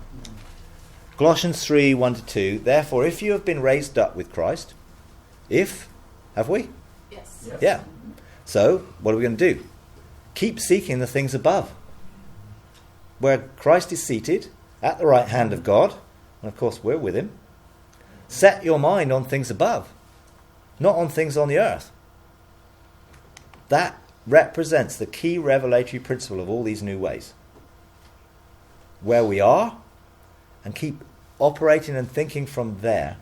Colossians 3, 1-2, therefore, if you have been raised up with Christ, have we? Yes. Yeah. So, what are we going to do? Keep seeking the things above, where Christ is seated at the right hand of God, and of course we're with him. Set your mind on things above, not on things on the earth. That represents the key revelatory principle of all these new ways. Where we are, and keep operating and thinking from there.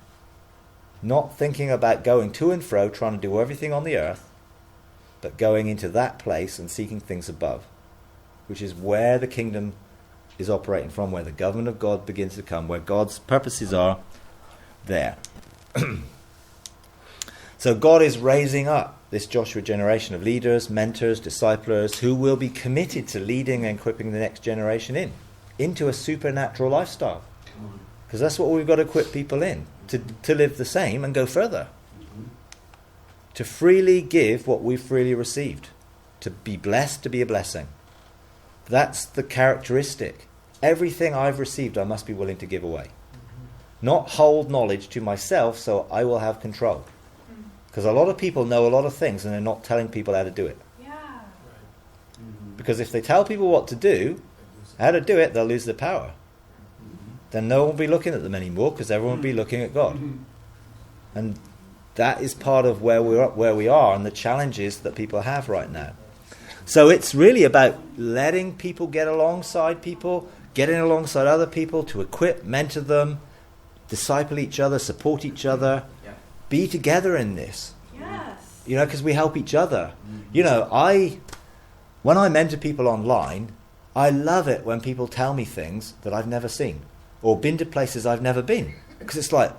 Not thinking about going to and fro, trying to do everything on the earth, but going into that place and seeking things above, which is where the kingdom is operating from, where the government of God begins to come, where God's purposes are there. So God is raising up this Joshua generation of leaders, mentors, disciplers, who will be committed to leading and equipping the next generation into a supernatural lifestyle. Because that's what we've got to equip people in, to live the same and go further. To freely give what we've freely received. To be blessed, to be a blessing. That's the characteristic. Everything I've received I must be willing to give away. Not hold knowledge to myself so I will have control. Because a lot of people know a lot of things and they're not telling people how to do it. Yeah. Because if they tell people what to do, how to do it, they'll lose their power. Then no one will be looking at them anymore, because everyone will be looking at God. And that is part of where we are and the challenges that people have right now. So it's really about letting people get alongside people, getting alongside other people to equip, mentor them, disciple each other, support each other, be together in this. Yes. You know, because we help each other. You know, when I mentor people online, I love it when people tell me things that I've never seen or been to places I've never been. Because it's like,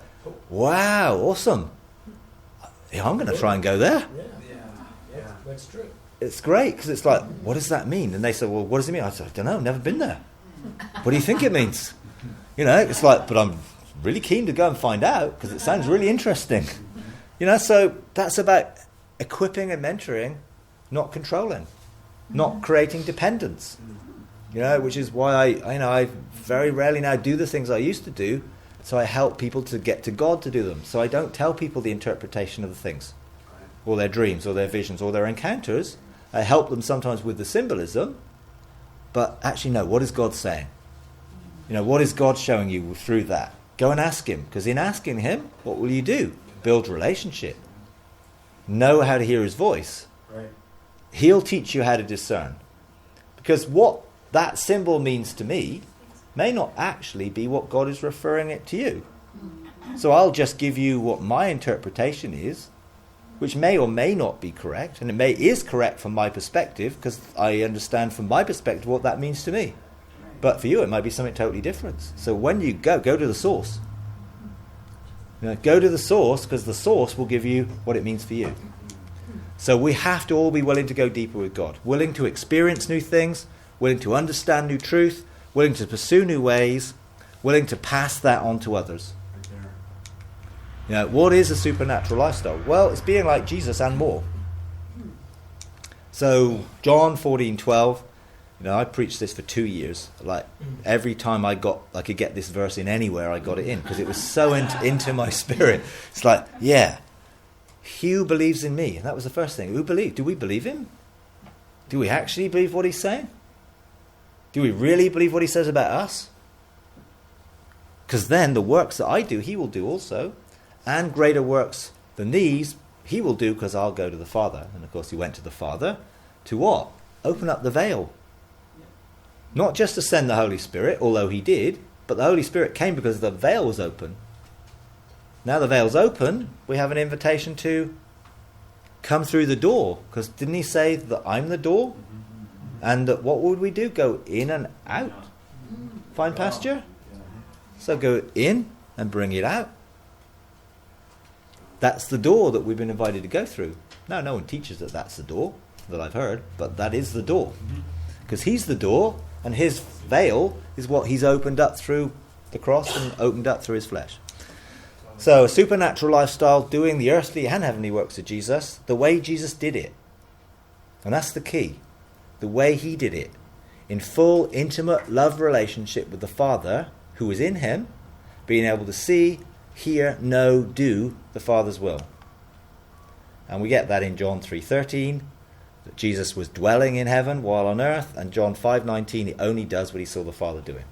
wow, awesome. Yeah, I'm going to try and go there. Yeah, that's true. It's great, because it's like, what does that mean? And they say, well, what does it mean? I said, I don't know, I've never been there. What do you think it means? You know, it's like, but I'm really keen to go and find out, because it sounds really interesting. You know, so that's about equipping and mentoring, not controlling, not creating dependence. You know, which is why I very rarely now do the things I used to do. So I help people to get to God to do them. So I don't tell people the interpretation of the things, or their dreams, or their visions, or their encounters. I help them sometimes with the symbolism, but actually no, what is God saying? You know, what is God showing you through that? Go and ask him, because in asking him, what will you do? Build relationship. Know how to hear his voice. Right. He'll teach you how to discern. Because what that symbol means to me may not actually be what God is referring it to you. So I'll just give you what my interpretation is, which may or may not be correct, and it is correct from my perspective, because I understand from my perspective what that means to me. But for you, it might be something totally different. So when you go to the source. Go to the source, because the source will give you what it means for you. So we have to all be willing to go deeper with God, willing to experience new things, willing to understand new truth, willing to pursue new ways, willing to pass that on to others. What is a supernatural lifestyle? Well, it's being like Jesus and more. So John 14:12. I preached this for 2 years. Like every time I could get this verse in anywhere, I got it in because it was so into my spirit. It's like, yeah, Hugh believes in me. And that was the first thing. Do we believe him? Do we actually believe what he's saying? Do we really believe what he says about us? Because then the works that I do, he will do also. And greater works than these, he will do because I'll go to the Father. And of course he went to the Father to what? Open up the veil. Not just to send the Holy Spirit, although he did, but the Holy Spirit came because the veil was open. Now the veil's open, we have an invitation to come through the door. Because didn't he say that I'm the door? And that what would we do? Go in and out? Find pasture? So go in and bring it out. That's the door that we've been invited to go through. Now, no one teaches that that's the door that I've heard, but that is the door. Because he's the door, and his veil is what he's opened up through the cross and opened up through his flesh. So a supernatural lifestyle, doing the earthly and heavenly works of Jesus, the way Jesus did it. And that's the key. The way he did it. In full, intimate love relationship with the Father, who is in him, being able to see, hear, know, do the Father's will. And we get that in John 3:13, that Jesus was dwelling in heaven while on earth, and John 5:19, he only does what he saw the Father doing.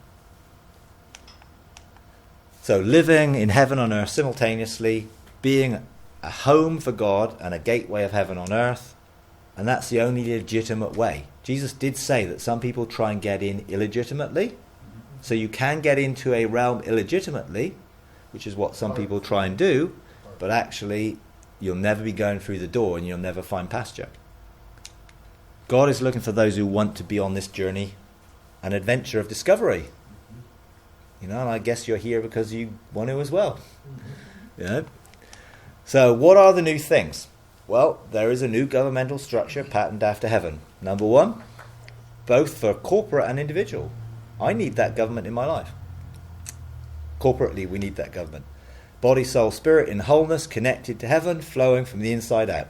So living in heaven on earth simultaneously, being a home for God and a gateway of heaven on earth, and that's the only legitimate way. Jesus did say that some people try and get in illegitimately, so you can get into a realm illegitimately, which is what some people try and do, but actually you'll never be going through the door and you'll never find pasture. God is looking for those who want to be on this journey, an adventure of discovery. And I guess you're here because you want to as well. So what are the new things? Well, there is a new governmental structure patterned after heaven. Number one, both for corporate and individual. I need that government in my life. Corporately, we need that government. Body, soul, spirit in wholeness, connected to heaven, flowing from the inside out.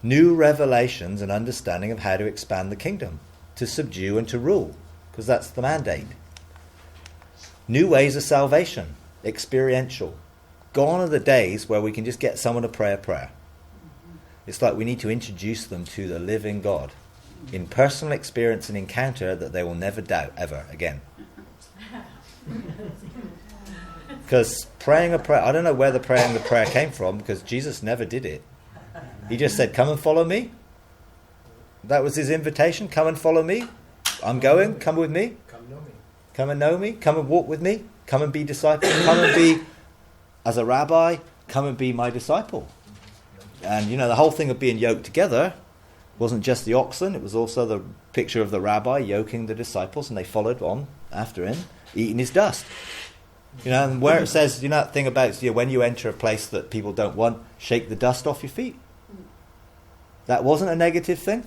New revelations and understanding of how to expand the kingdom, to subdue and to rule, because that's the mandate. New ways of salvation, experiential. Gone are the days where we can just get someone to pray a prayer. It's like we need to introduce them to the living God in personal experience and encounter that they will never doubt ever again. Because praying a prayer, I don't know where the prayer came from, because Jesus never did it. He just said, come and follow me. That was his invitation. Come and follow me. I'm going. Come with me. Come know me. Come and know me. Come and walk with me. Come and be disciple. Come and be, as a rabbi, come and be my disciple. And the whole thing of being yoked together wasn't just the oxen. It was also the picture of the rabbi yoking the disciples, and they followed on after him, eating his dust. And where it says, that thing about when you enter a place that people don't want, shake the dust off your feet. That wasn't a negative thing.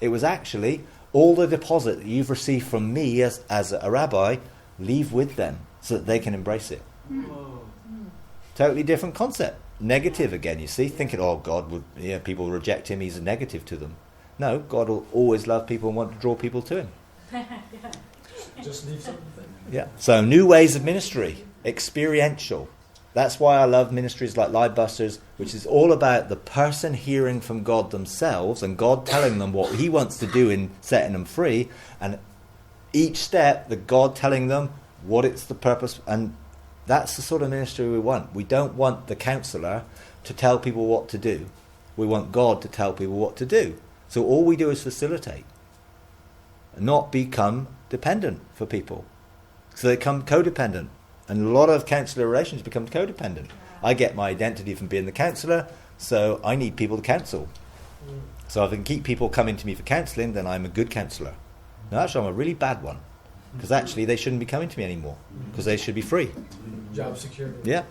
It was actually all the deposit that you've received from me as a rabbi, leave with them so that they can embrace it. Totally different concept. Negative again, you see. Thinking, God would, people reject him, he's a negative to them. No, God will always love people and want to draw people to him. Just leave something. Yeah. So new ways of ministry, experiential. That's why I love ministries like Live Busters, which is all about the person hearing from God themselves and God telling them what he wants to do in setting them free, and each step the God telling them what it's the purpose, and That's the sort of ministry we want. We don't want the counsellor to tell people what to do. We want God to tell people what to do. So all we do is facilitate, not become dependent for people. So they become codependent. And a lot of counsellor relations become codependent. I get my identity from being the counsellor, so I need people to counsel. So if I can keep people coming to me for counselling, then I'm a good counsellor. Now actually I'm a really bad one, because actually they shouldn't be coming to me anymore, because they should be free. Job security. Yeah.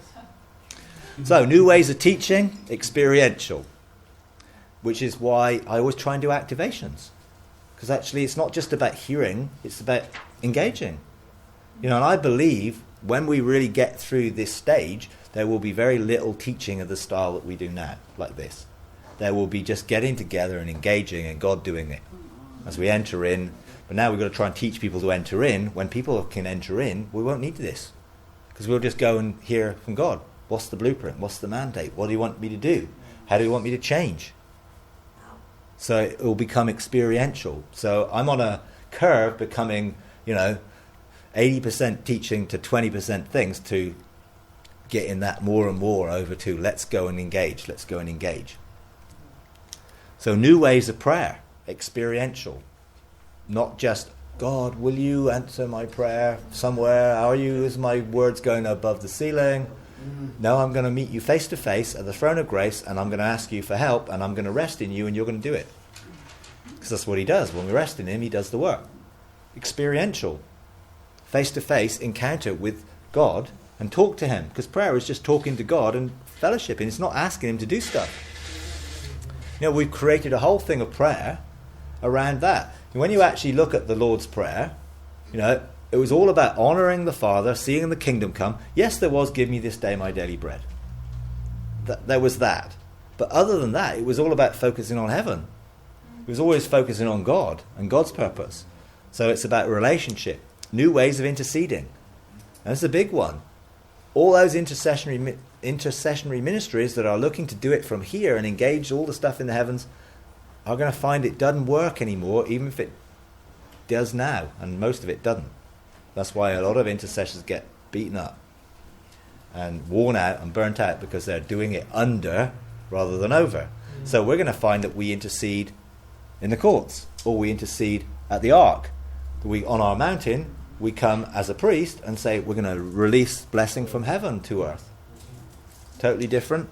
So new ways of teaching, experiential, which is why I always try and do activations, because actually it's not just about hearing, it's about engaging. And I believe when we really get through this stage, there will be very little teaching of the style that we do now, like this. There will be just getting together and engaging and God doing it as we enter in. But now we've got to try and teach people to enter in. When people can enter in, we won't need this, because we'll just go and hear from God. What's the blueprint? What's the mandate? What do you want me to do? How do you want me to change? So it will become experiential. So I'm on a curve becoming, 80% teaching to 20% things, to getting that more and more over to let's go and engage. So new ways of prayer, experiential. Not just, God, will you answer my prayer somewhere? Is my words going above the ceiling? No, I'm going to meet you face to face at the throne of grace, and I'm going to ask you for help, and I'm going to rest in you, and you're going to do it. Because that's what he does. When we rest in him, he does the work. Experiential. Face-to-face encounter with God and talk to him. Because prayer is just talking to God and fellowshipping. It's not asking him to do stuff. We've created a whole thing of prayer around that. And when you actually look at the Lord's Prayer, it was all about honouring the Father, seeing the kingdom come. Yes, there was, give me this day my daily bread. There was that. But other than that, it was all about focusing on heaven. It was always focusing on God and God's purpose. So it's about relationship. New ways of interceding. That's a big one. All those intercessionary ministries that are looking to do it from here and engage all the stuff in the heavens are going to find it doesn't work anymore, even if it does now, and most of it doesn't. That's why a lot of intercessors get beaten up and worn out and burnt out, because they're doing it under rather than over. So we're going to find that we intercede in the courts, or we intercede at the ark. On our mountain, we come as a priest and say we're going to release blessing from heaven to earth. Totally different.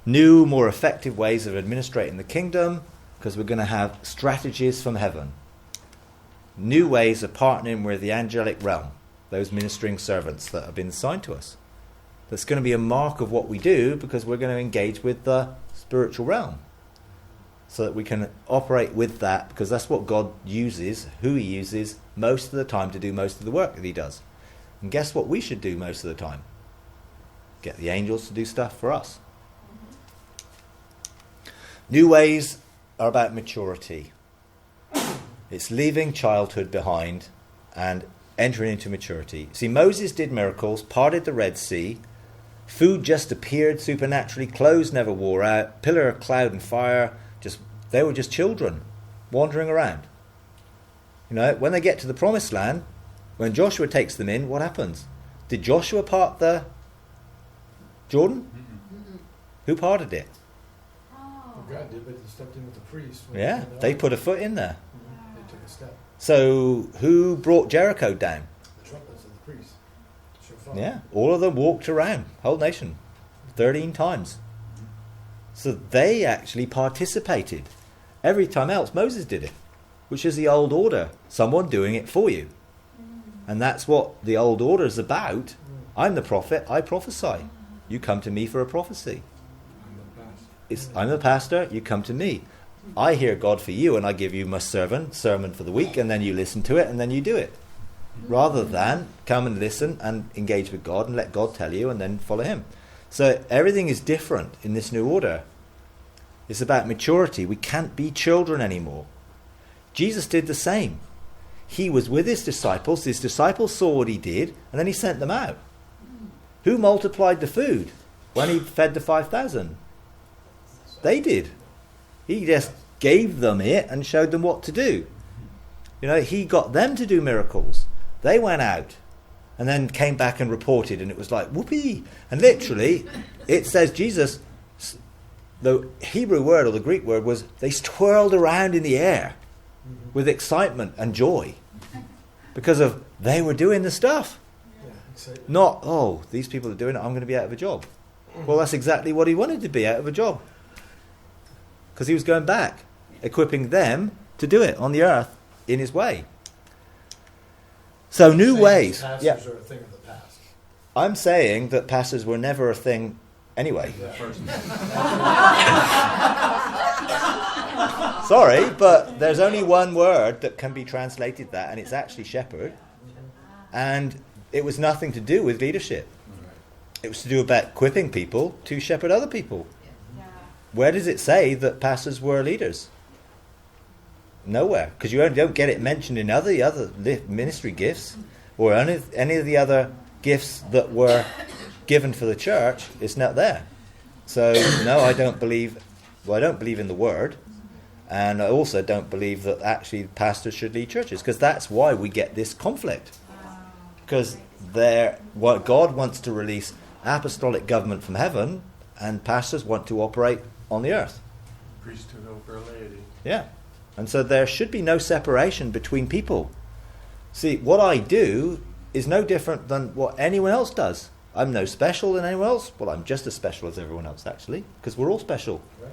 New, more effective ways of administrating the kingdom, because we're going to have strategies from heaven. New ways of partnering with the angelic realm, those ministering servants that have been assigned to us. That's going to be a mark of what we do, because we're going to engage with the spiritual realm, so that we can operate with that, because that's what God uses, who he uses most of the time to do most of the work that he does. And guess what we should do most of the time? Get the angels to do stuff for us. New ways are about maturity. It's leaving childhood behind and entering into maturity. See, Moses did miracles, parted the Red Sea, food just appeared supernaturally, clothes never wore out, pillar of cloud and fire, they were just children wandering around. When they get to the promised land, when Joshua takes them in, what happens? Did Joshua part the Jordan? Mm-mm. Who parted it? Well, God did, but he stepped in with the priest. Yeah, they put a foot in there. Mm-hmm. They took a step. So who brought Jericho down? The trumpets of the priest. Shofar. Yeah, all of them walked around, whole nation, 13 times. So they actually participated. Every time else, Moses did it, which is the old order, someone doing it for you. And that's what the old order is about. I'm the prophet, I prophesy. You come to me for a prophecy. I'm the pastor, you come to me. I hear God for you, and I give you my sermon for the week, and then you listen to it, and then you do it. Rather than come and listen and engage with God and let God tell you and then follow him. So everything is different in this new order. It's about maturity. We can't be children anymore. Jesus did the same. He was with his disciples. His disciples saw what he did, and then he sent them out. Who multiplied the food when he fed the 5,000? They did. He just gave them it and showed them what to do. He got them to do miracles. They went out. and then came back and reported, and it was like, whoopee. And literally, it says Jesus, the Hebrew word or the Greek word was, they twirled around in the air with excitement and joy because of they were doing the stuff. Not, oh, these people are doing it, I'm going to be out of a job. Well, that's exactly what he wanted to be, out of a job. Because he was going back, equipping them to do it on the earth in his way. So new ways. Pastors are a thing of the past. I'm saying that pastors were never a thing anyway. Sorry, but there's only one word that can be translated that, and it's actually shepherd. And it was nothing to do with leadership. It was to do about equipping people to shepherd other people. Where does it say that pastors were leaders? Nowhere, because you don't get it mentioned in other ministry gifts or any of the other gifts that were given for the church. It's not there. So no, I don't believe in the word, and I also don't believe that actually pastors should lead churches, because that's why we get this conflict. Because God wants to release apostolic government from heaven, and pastors want to operate on the earth. Priesthood over laity. Yeah. And so there should be no separation between people. See, what I do is no different than what anyone else does. I'm no special than anyone else. Well, I'm just as special as everyone else, actually, because we're all special. Right.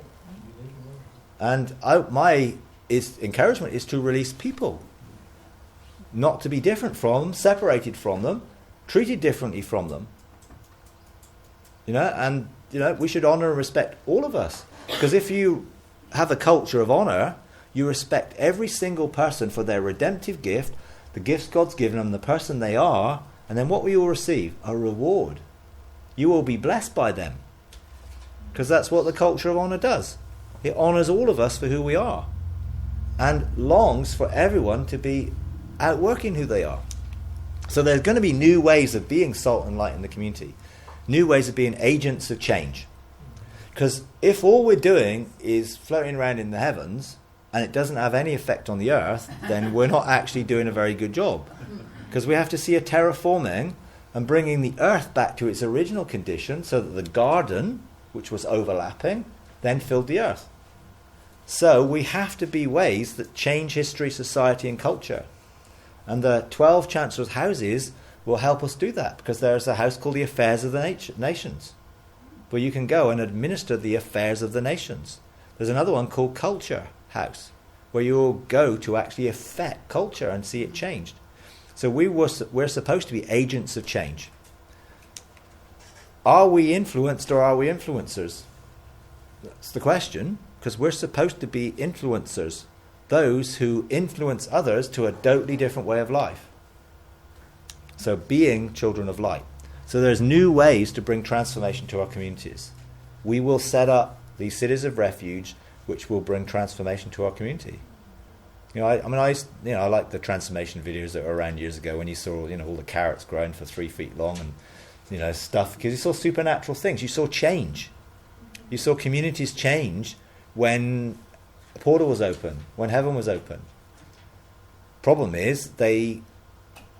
And my encouragement is to release people. Not to be different from them, separated from them, treated differently from them. And we should honour and respect all of us. Because if you have a culture of honour, you respect every single person for their redemptive gift, the gifts God's given them, the person they are, and then what will you receive? A reward. You will be blessed by them. Because that's what the culture of honour does. It honours all of us for who we are, and longs for everyone to be outworking who they are. So there's going to be new ways of being salt and light in the community. New ways of being agents of change. Because if all we're doing is floating around in the heavens and it doesn't have any effect on the earth, then we're not actually doing a very good job. Because we have to see a terraforming and bringing the earth back to its original condition so that the garden, which was overlapping, then filled the earth. So we have to be ways that change history, society and culture. And the 12 Chancellor's houses will help us do that, because there's a house called the Affairs of the Nations, where you can go and administer the affairs of the nations. There's another one called Culture House, where you will go to actually affect culture and see it changed. So we're supposed to be agents of change. Are we influenced or are we influencers? That's the question, because we're supposed to be influencers, those who influence others to a totally different way of life. So being children of light. So there's new ways to bring transformation to our communities. We will set up these cities of refuge which will bring transformation to our community. I like the transformation videos that were around years ago when you saw, all the carrots growing for 3 feet long and, stuff, because you saw supernatural things. You saw change. You saw communities change when a portal was open, when heaven was open. Problem is, they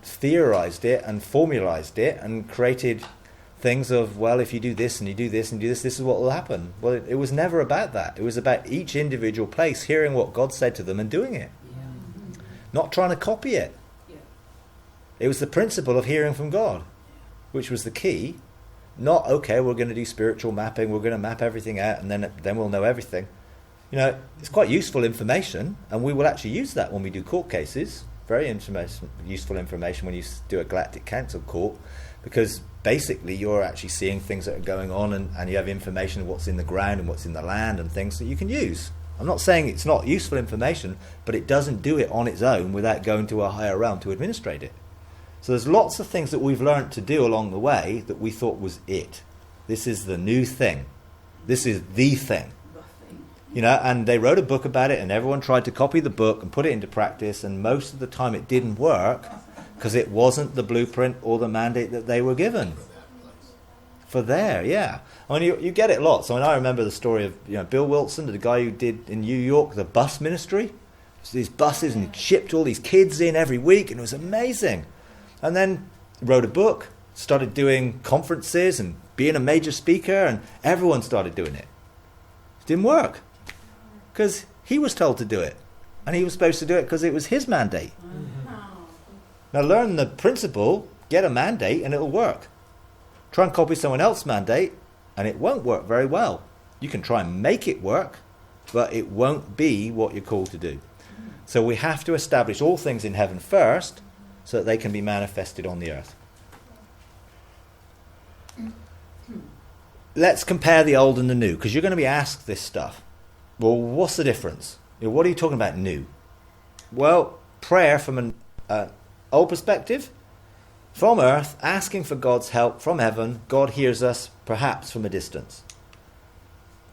theorized it and formalized it and created things of, well, if you do this and you do this and do this, this is what will happen. Well, it was never about that. It was about each individual place hearing what God said to them and doing it. Yeah. Not trying to copy it. Yeah. It was the principle of hearing from God, which was the key. Not, okay, we're going to do spiritual mapping, we're going to map everything out, and then we'll know everything. It's quite useful information, and we will actually use that when we do court cases. Very useful information when you do a Galactic Council court, because basically you're actually seeing things that are going on, and you have information of what's in the ground and what's in the land and things that you can use. I'm not saying it's not useful information, but it doesn't do it on its own without going to a higher realm to administrate it. So there's lots of things that we've learned to do along the way that we thought was it. This is the new thing. This is the thing. And they wrote a book about it, and everyone tried to copy the book and put it into practice, and most of the time it didn't work because it wasn't the blueprint or the mandate that they were given. For there, yeah. You get it lots. I remember the story of Bill Wilson, the guy who did in New York the bus ministry. So these buses, and he shipped all these kids in every week, and it was amazing. And then wrote a book, started doing conferences and being a major speaker, and everyone started doing it. It didn't work because he was told to do it, and he was supposed to do it because it was his mandate. Now learn the principle, get a mandate, and it'll work. Try and copy someone else's mandate, and it won't work very well. You can try and make it work, but it won't be what you're called to do. So we have to establish all things in heaven first, so that they can be manifested on the earth. Let's compare the old and the new, because you're going to be asked this stuff. Well, what's the difference? What are you talking about new? Well, prayer from an old perspective, from earth, asking for God's help from heaven. God hears us perhaps from a distance.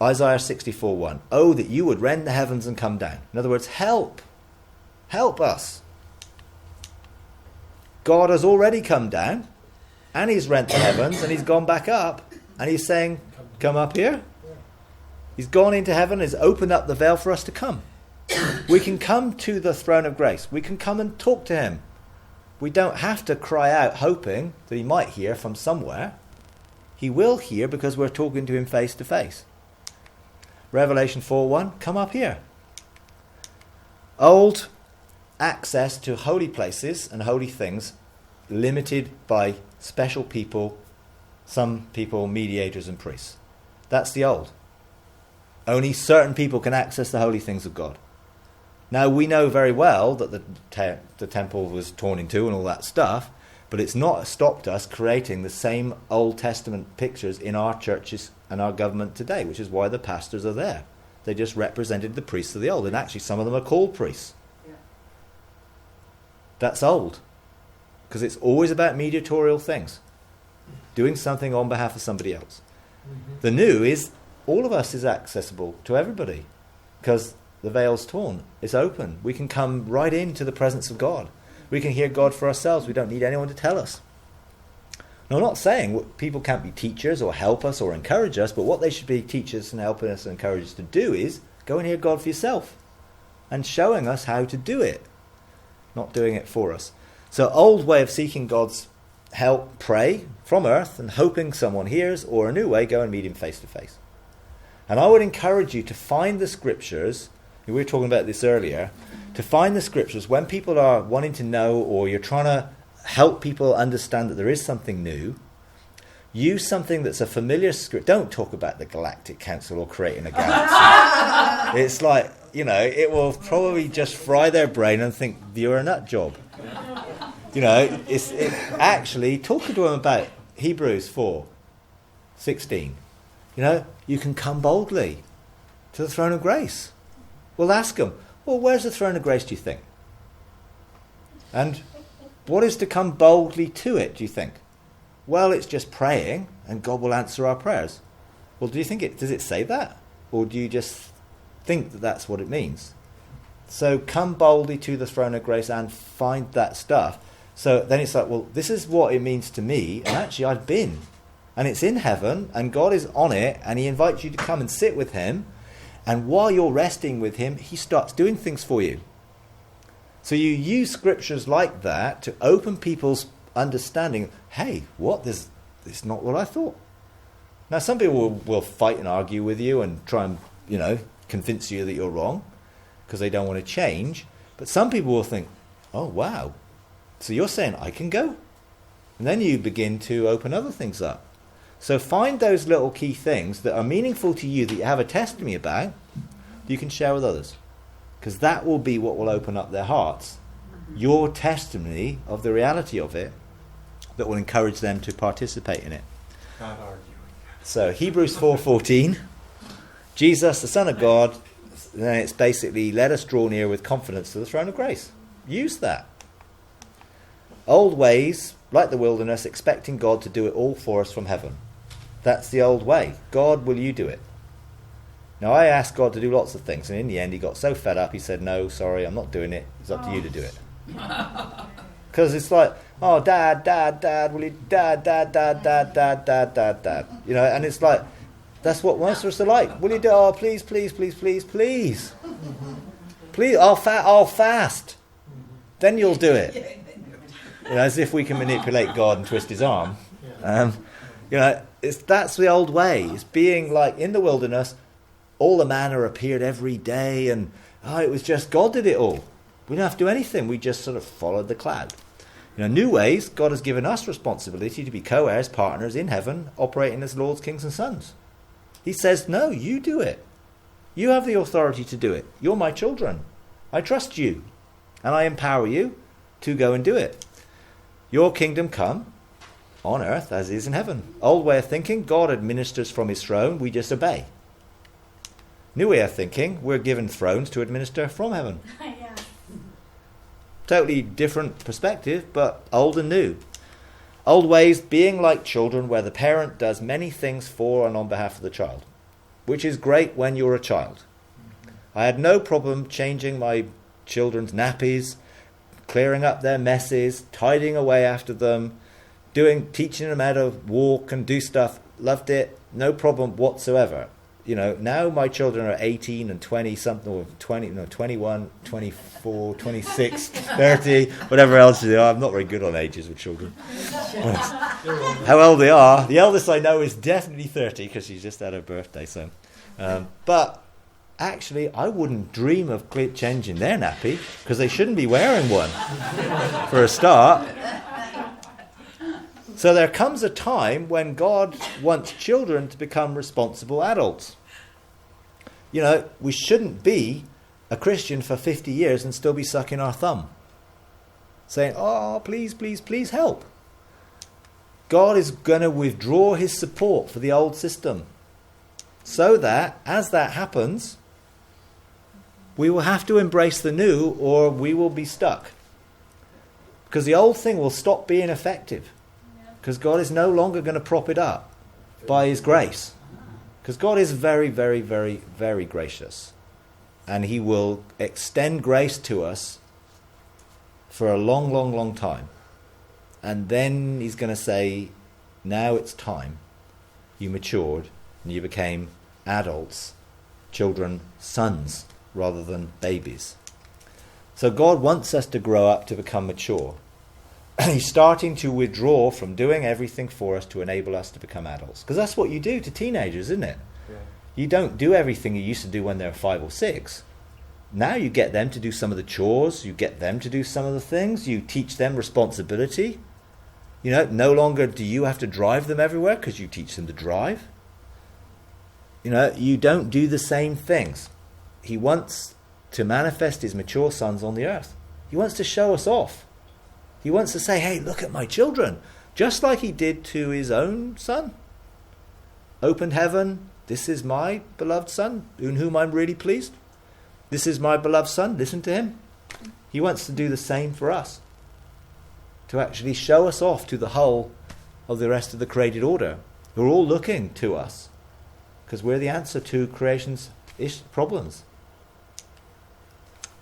Isaiah 64:1. Oh, that you would rend the heavens and come down. In other words, help. Help us. God has already come down, and he's rent the heavens, and he's gone back up, and he's saying, come up here. He's gone into heaven, has opened up the veil for us to come. We can come to the throne of grace. We can come and talk to him. We don't have to cry out hoping that he might hear from somewhere. He will hear because we're talking to him face to face. Revelation 4:1, come up here. Old access to holy places and holy things limited by special people, some people, mediators and priests. That's the old. Only certain people can access the holy things of God. Now we know very well that the temple was torn in two and all that stuff, but it's not stopped us creating the same Old Testament pictures in our churches and our government today, which is why the pastors are there. They just represented the priests of the old, and actually some of them are called priests. Yeah. That's old, because it's always about mediatorial things, doing something on behalf of somebody else. Mm-hmm. The new is all of us is accessible to everybody, because the veil's torn. It's open. We can come right into the presence of God. We can hear God for ourselves. We don't need anyone to tell us. Now, I'm not saying people can't be teachers or help us or encourage us, but what they should be teachers and helping us and encourage us to do is go and hear God for yourself and showing us how to do it, not doing it for us. So old way of seeking God's help, pray from earth and hoping someone hears, or a new way, go and meet him face to face. And I would encourage you to find the scriptures, we were talking about this earlier, to find the scriptures when people are wanting to know, or you're trying to help people understand that there is something new. Use something that's a familiar script. Don't talk about the Galactic Council or creating a galaxy. It's like, it will probably just fry their brain and think you're a nut job. It's actually talking to them about Hebrews 4:16. You can come boldly to the throne of grace. Well, ask them, well, where's the throne of grace, do you think? And what is to come boldly to it, do you think? Well, it's just praying, and God will answer our prayers. Well, do you think does it say that? Or do you just think that that's what it means? So come boldly to the throne of grace and find that stuff. So then it's like, well, this is what it means to me, and actually I've been. And it's in heaven, and God is on it, and he invites you to come and sit with him. And while you're resting with him, he starts doing things for you. So you use scriptures like that to open people's understanding. Hey, what? This is not what I thought. Now, some people will fight and argue with you and try and, convince you that you're wrong because they don't want to change. But some people will think, oh, wow. So you're saying I can go? And then you begin to open other things up. So find those little key things that are meaningful to you, that you have a testimony about, that you can share with others. Because that will be what will open up their hearts. Your testimony of the reality of it that will encourage them to participate in it. Not arguing. So Hebrews 4:14, Jesus, the Son of God, then it's basically, let us draw near with confidence to the throne of grace. Use that. Old ways, like the wilderness, expecting God to do it all for us from heaven. That's the old way. God, will you do it? Now, I asked God to do lots of things, and in the end, he got so fed up, he said, no, sorry, I'm not doing it. It's up to you to do it. Because it's like, oh, Dad, will you, Dad. And it's like, that's what most of us are like. Will you do, oh, please. Please, I'll fast. Then you'll do it. as if we can manipulate God and twist his arm. Yeah. That's the old way. It's being like in the wilderness, all the manna appeared every day, and it was just God did it all. We don't have to do anything. We just sort of followed the cloud. New ways, God has given us responsibility to be co-heirs, partners in heaven, operating as lords, kings and sons. He says, no, you do it. You have the authority to do it. You're my children. I trust you. And I empower you to go and do it. Your kingdom come on earth as is in heaven. Old way of thinking, God administers from his throne, we just obey. New way of thinking, we're given thrones to administer from heaven. Yeah. Totally different perspective, but old and new. Old ways being like children, where the parent does many things for and on behalf of the child, which is great when you're a child. I had no problem changing my children's nappies, clearing up their messes, tidying away after them, teaching them how to walk and do stuff. Loved it, no problem whatsoever. Now my children are 18 and 20 something, or 21, 24, 26, 30, whatever else they are. I'm not very good on ages with children. How old they are. The eldest I know is definitely 30 because she's just had her birthday. So, but actually I wouldn't dream of changing their nappy because they shouldn't be wearing one for a start. So there comes a time when God wants children to become responsible adults. We shouldn't be a Christian for 50 years and still be sucking our thumb, saying, oh, please, please, please help. God is going to withdraw his support for the old system so that, as that happens, we will have to embrace the new or we will be stuck. Because the old thing will stop being effective. Because God is no longer going to prop it up by his grace. Because God is very, very, very, very gracious. And he will extend grace to us for a long, long, long time. And then he's going to say, now it's time. You matured and you became adults, children, sons, rather than babies. So God wants us to grow up to become mature. He's starting to withdraw from doing everything for us to enable us to become adults. Because that's what you do to teenagers, isn't it? Yeah. You don't do everything you used to do when they were 5 or 6. Now you get them to do some of the chores. You get them to do some of the things. You teach them responsibility. No longer do you have to drive them everywhere because you teach them to drive. You don't do the same things. He wants to manifest his mature sons on the earth. He wants to show us off. He wants to say, hey, look at my children. Just like he did to his own son. Opened heaven. This is my beloved son, in whom I'm really pleased. This is my beloved son. Listen to him. He wants to do the same for us. To actually show us off to the whole of the rest of the created order. Who are all looking to us. Because we're the answer to creation's problems.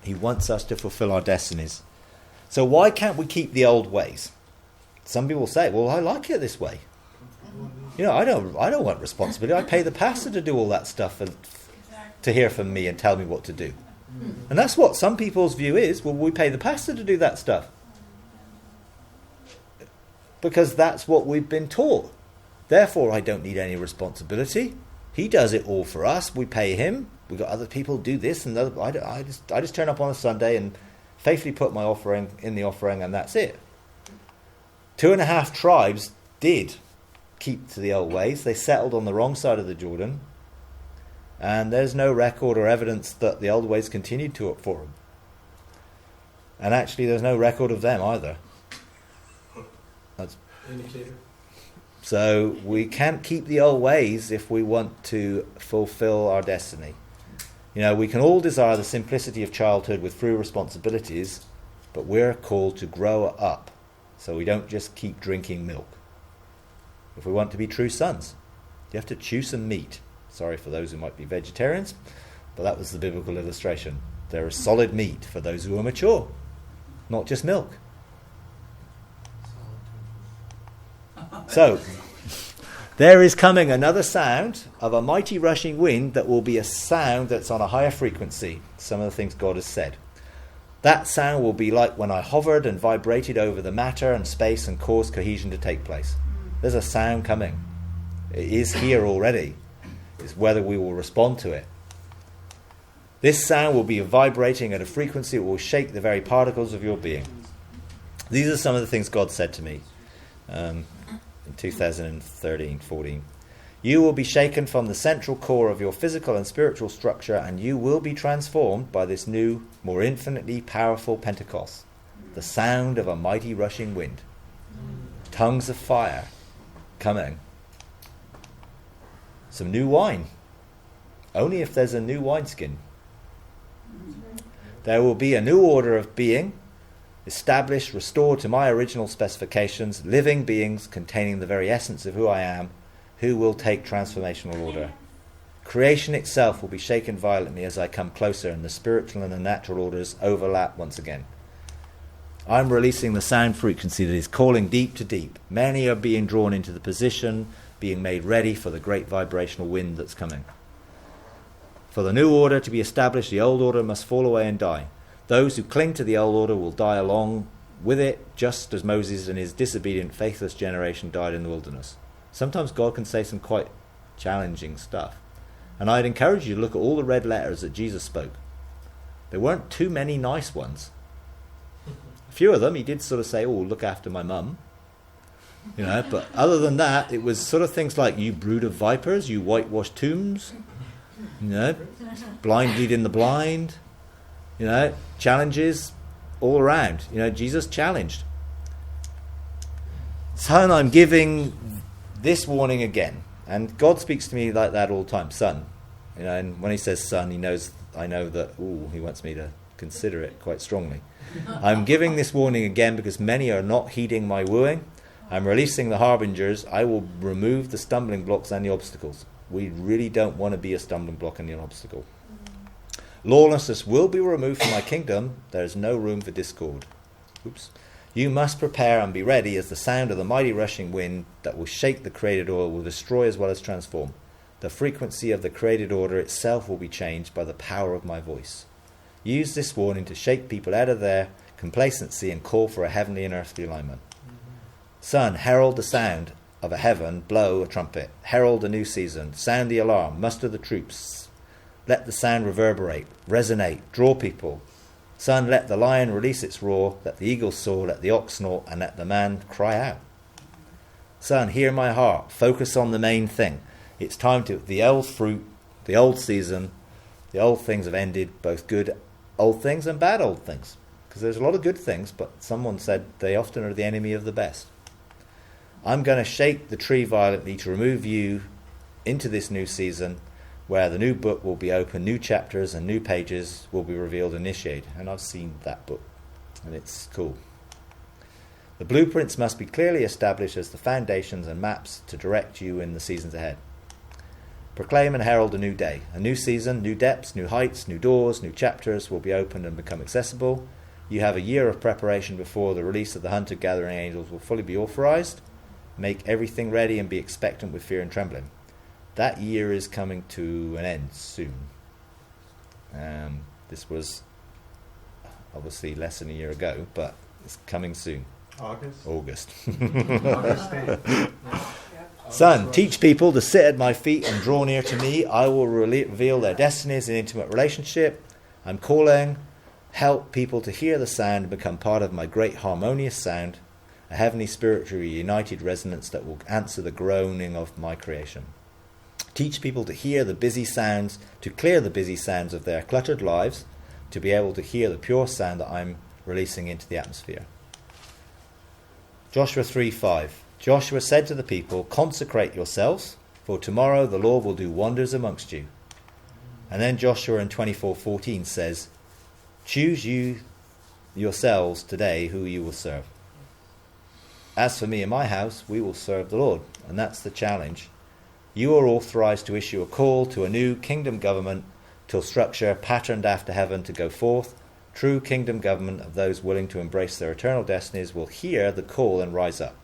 He wants us to fulfill our destinies. So why can't we keep the old ways? Some people say, well, I like it this way. I don't want responsibility. I pay the pastor to do all that stuff and to hear from me and tell me what to do. And that's what some people's view is. Well, we pay the pastor to do that stuff. Because that's what we've been taught. Therefore, I don't need any responsibility. He does it all for us. We pay him. We've got other people do this and other. I just turn up on a Sunday and faithfully put my offering in the offering, and that's it. 2.5 tribes did keep to the old ways. They settled on the wrong side of the Jordan, and there's no record or evidence that the old ways continued to it for them. And actually, there's no record of them either. That's Indicator. So we can't keep the old ways if we want to fulfill our destiny. We can all desire the simplicity of childhood with few responsibilities, but we're called to grow up so we don't just keep drinking milk. If we want to be true sons, you have to chew some meat. Sorry for those who might be vegetarians, but that was the biblical illustration. There is solid meat for those who are mature, not just milk. So, there is coming another sound of a mighty rushing wind that will be a sound that's on a higher frequency. Some of the things God has said. That sound will be like when I hovered and vibrated over the matter and space and caused cohesion to take place. There's a sound coming. It is here already. It's whether we will respond to it. This sound will be vibrating at a frequency that will shake the very particles of your being. These are some of the things God said to me in 2013-14. You will be shaken from the central core of your physical and spiritual structure, and you will be transformed by this new, more infinitely powerful Pentecost, the sound of a mighty rushing wind. Tongues of fire coming. Some new wine. Only if there's a new wineskin. There will be a new order of being, established, restored to my original specifications, living beings containing the very essence of who I am, who will take transformational order. Creation itself will be shaken violently as I come closer and the spiritual and the natural orders overlap once again. I'm releasing the sound frequency that is calling deep to deep. Many are being drawn into the position, being made ready for the great vibrational wind that's coming. For the new order to be established, the old order must fall away and die. Those who cling to the old order will die along with it, just as Moses and his disobedient, faithless generation died in the wilderness. Sometimes God can say some quite challenging stuff. And I'd encourage you to look at all the red letters that Jesus spoke. There weren't too many nice ones. A few of them he did sort of say, oh, look after my mum. But other than that, it was sort of things like, you brood of vipers, you whitewashed tombs, blind leading the blind, challenges all around. Jesus challenged. Son, I'm giving this warning again. And God speaks to me like that all the time. Son. And when he says son, I know that, he wants me to consider it quite strongly. I'm giving this warning again because many are not heeding my wooing. I'm releasing the harbingers. I will remove the stumbling blocks and the obstacles. We really don't want to be a stumbling block and an obstacle. Lawlessness will be removed from my kingdom. There is no room for discord. You must prepare and be ready, as the sound of the mighty rushing wind that will shake the created order will destroy as well as transform. The frequency of the created order itself will be changed by the power of my voice. Use this warning to shake people out of their complacency and call for a heavenly and earthly alignment. Son, herald the sound of a heaven, blow a trumpet. Herald a new season. Sound the alarm. Muster the troops. Let the sound reverberate, resonate, draw people. Son, let the lion release its roar, let the eagle soar, let the ox snort, and let the man cry out. Son, hear my heart, focus on the main thing. It's time to, the old fruit, the old season, the old things have ended, both good old things and bad old things. Because there's a lot of good things, but someone said they often are the enemy of the best. I'm going to shake the tree violently to remove you into this new season, where the new book will be open, new chapters and new pages will be revealed and initiated. And I've seen that book, and it's cool. The blueprints must be clearly established as the foundations and maps to direct you in the seasons ahead. Proclaim and herald a new day, a new season, new depths, new heights, new doors, new chapters will be opened and become accessible. You have a year of preparation before the release of the hunter-gathering angels will fully be authorized. Make everything ready and be expectant with fear and trembling. That year is coming to an end soon. This was obviously less than a year ago, but it's coming soon. August. August. August 8th. Son, teach people to sit at my feet and draw near to me. I will reveal their destinies in intimate relationship. I'm calling, help people to hear the sound and become part of my great harmonious sound, a heavenly spiritually united resonance that will answer the groaning of my creation. Teach people to hear the busy sounds, to clear the busy sounds of their cluttered lives, to be able to hear the pure sound that I'm releasing into the atmosphere. Joshua 3:5. Joshua said to the people, consecrate yourselves, for tomorrow the Lord will do wonders amongst you. And then Joshua in 24:14 says, choose you yourselves today who you will serve. As for me and my house, we will serve the Lord. And that's the challenge. You are authorized to issue a call to a new kingdom government, to a structure patterned after heaven to go forth. True kingdom government of those willing to embrace their eternal destinies will hear the call and rise up.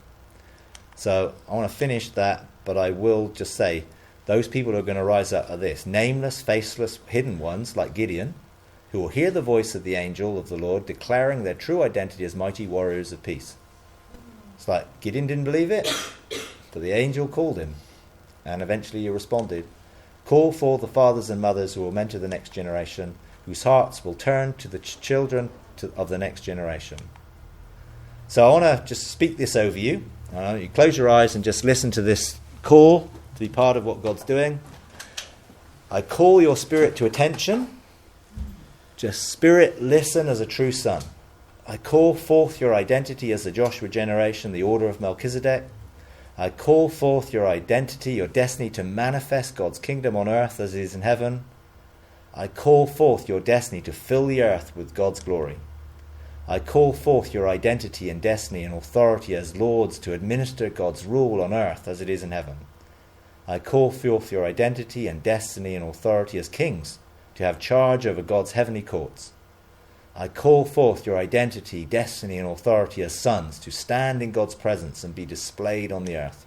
So I want to finish that, but I will just say, those people who are going to rise up are this. Nameless, faceless, hidden ones like Gideon, who will hear the voice of the angel of the Lord declaring their true identity as mighty warriors of peace. It's like Gideon didn't believe it, but the angel called him, and eventually he responded. Call for the fathers and mothers who will mentor the next generation, whose hearts will turn to the children of the next generation. So I want to just speak this over you. You close your eyes and just listen to this call to be part of what God's doing. I call your spirit to attention. Just spirit, listen as a true son. I call forth your identity as the Joshua generation, the order of Melchizedek. I call forth your identity, your destiny to manifest God's kingdom on earth as it is in heaven. I call forth your destiny to fill the earth with God's glory. I call forth your identity and destiny and authority as lords to administer God's rule on earth as it is in heaven. I call forth your identity and destiny and authority as kings to have charge over God's heavenly courts. I call forth your identity, destiny, and authority as sons to stand in God's presence and be displayed on the earth.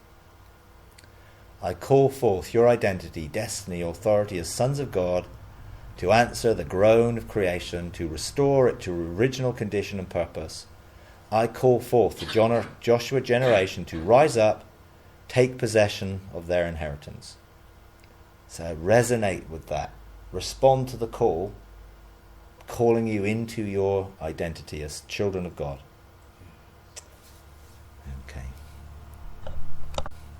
I call forth your identity, destiny, authority as sons of God to answer the groan of creation, to restore it to original condition and purpose. I call forth the Joshua generation to rise up, take possession of their inheritance. So resonate with that. Respond to the call, calling you into your identity as children of God.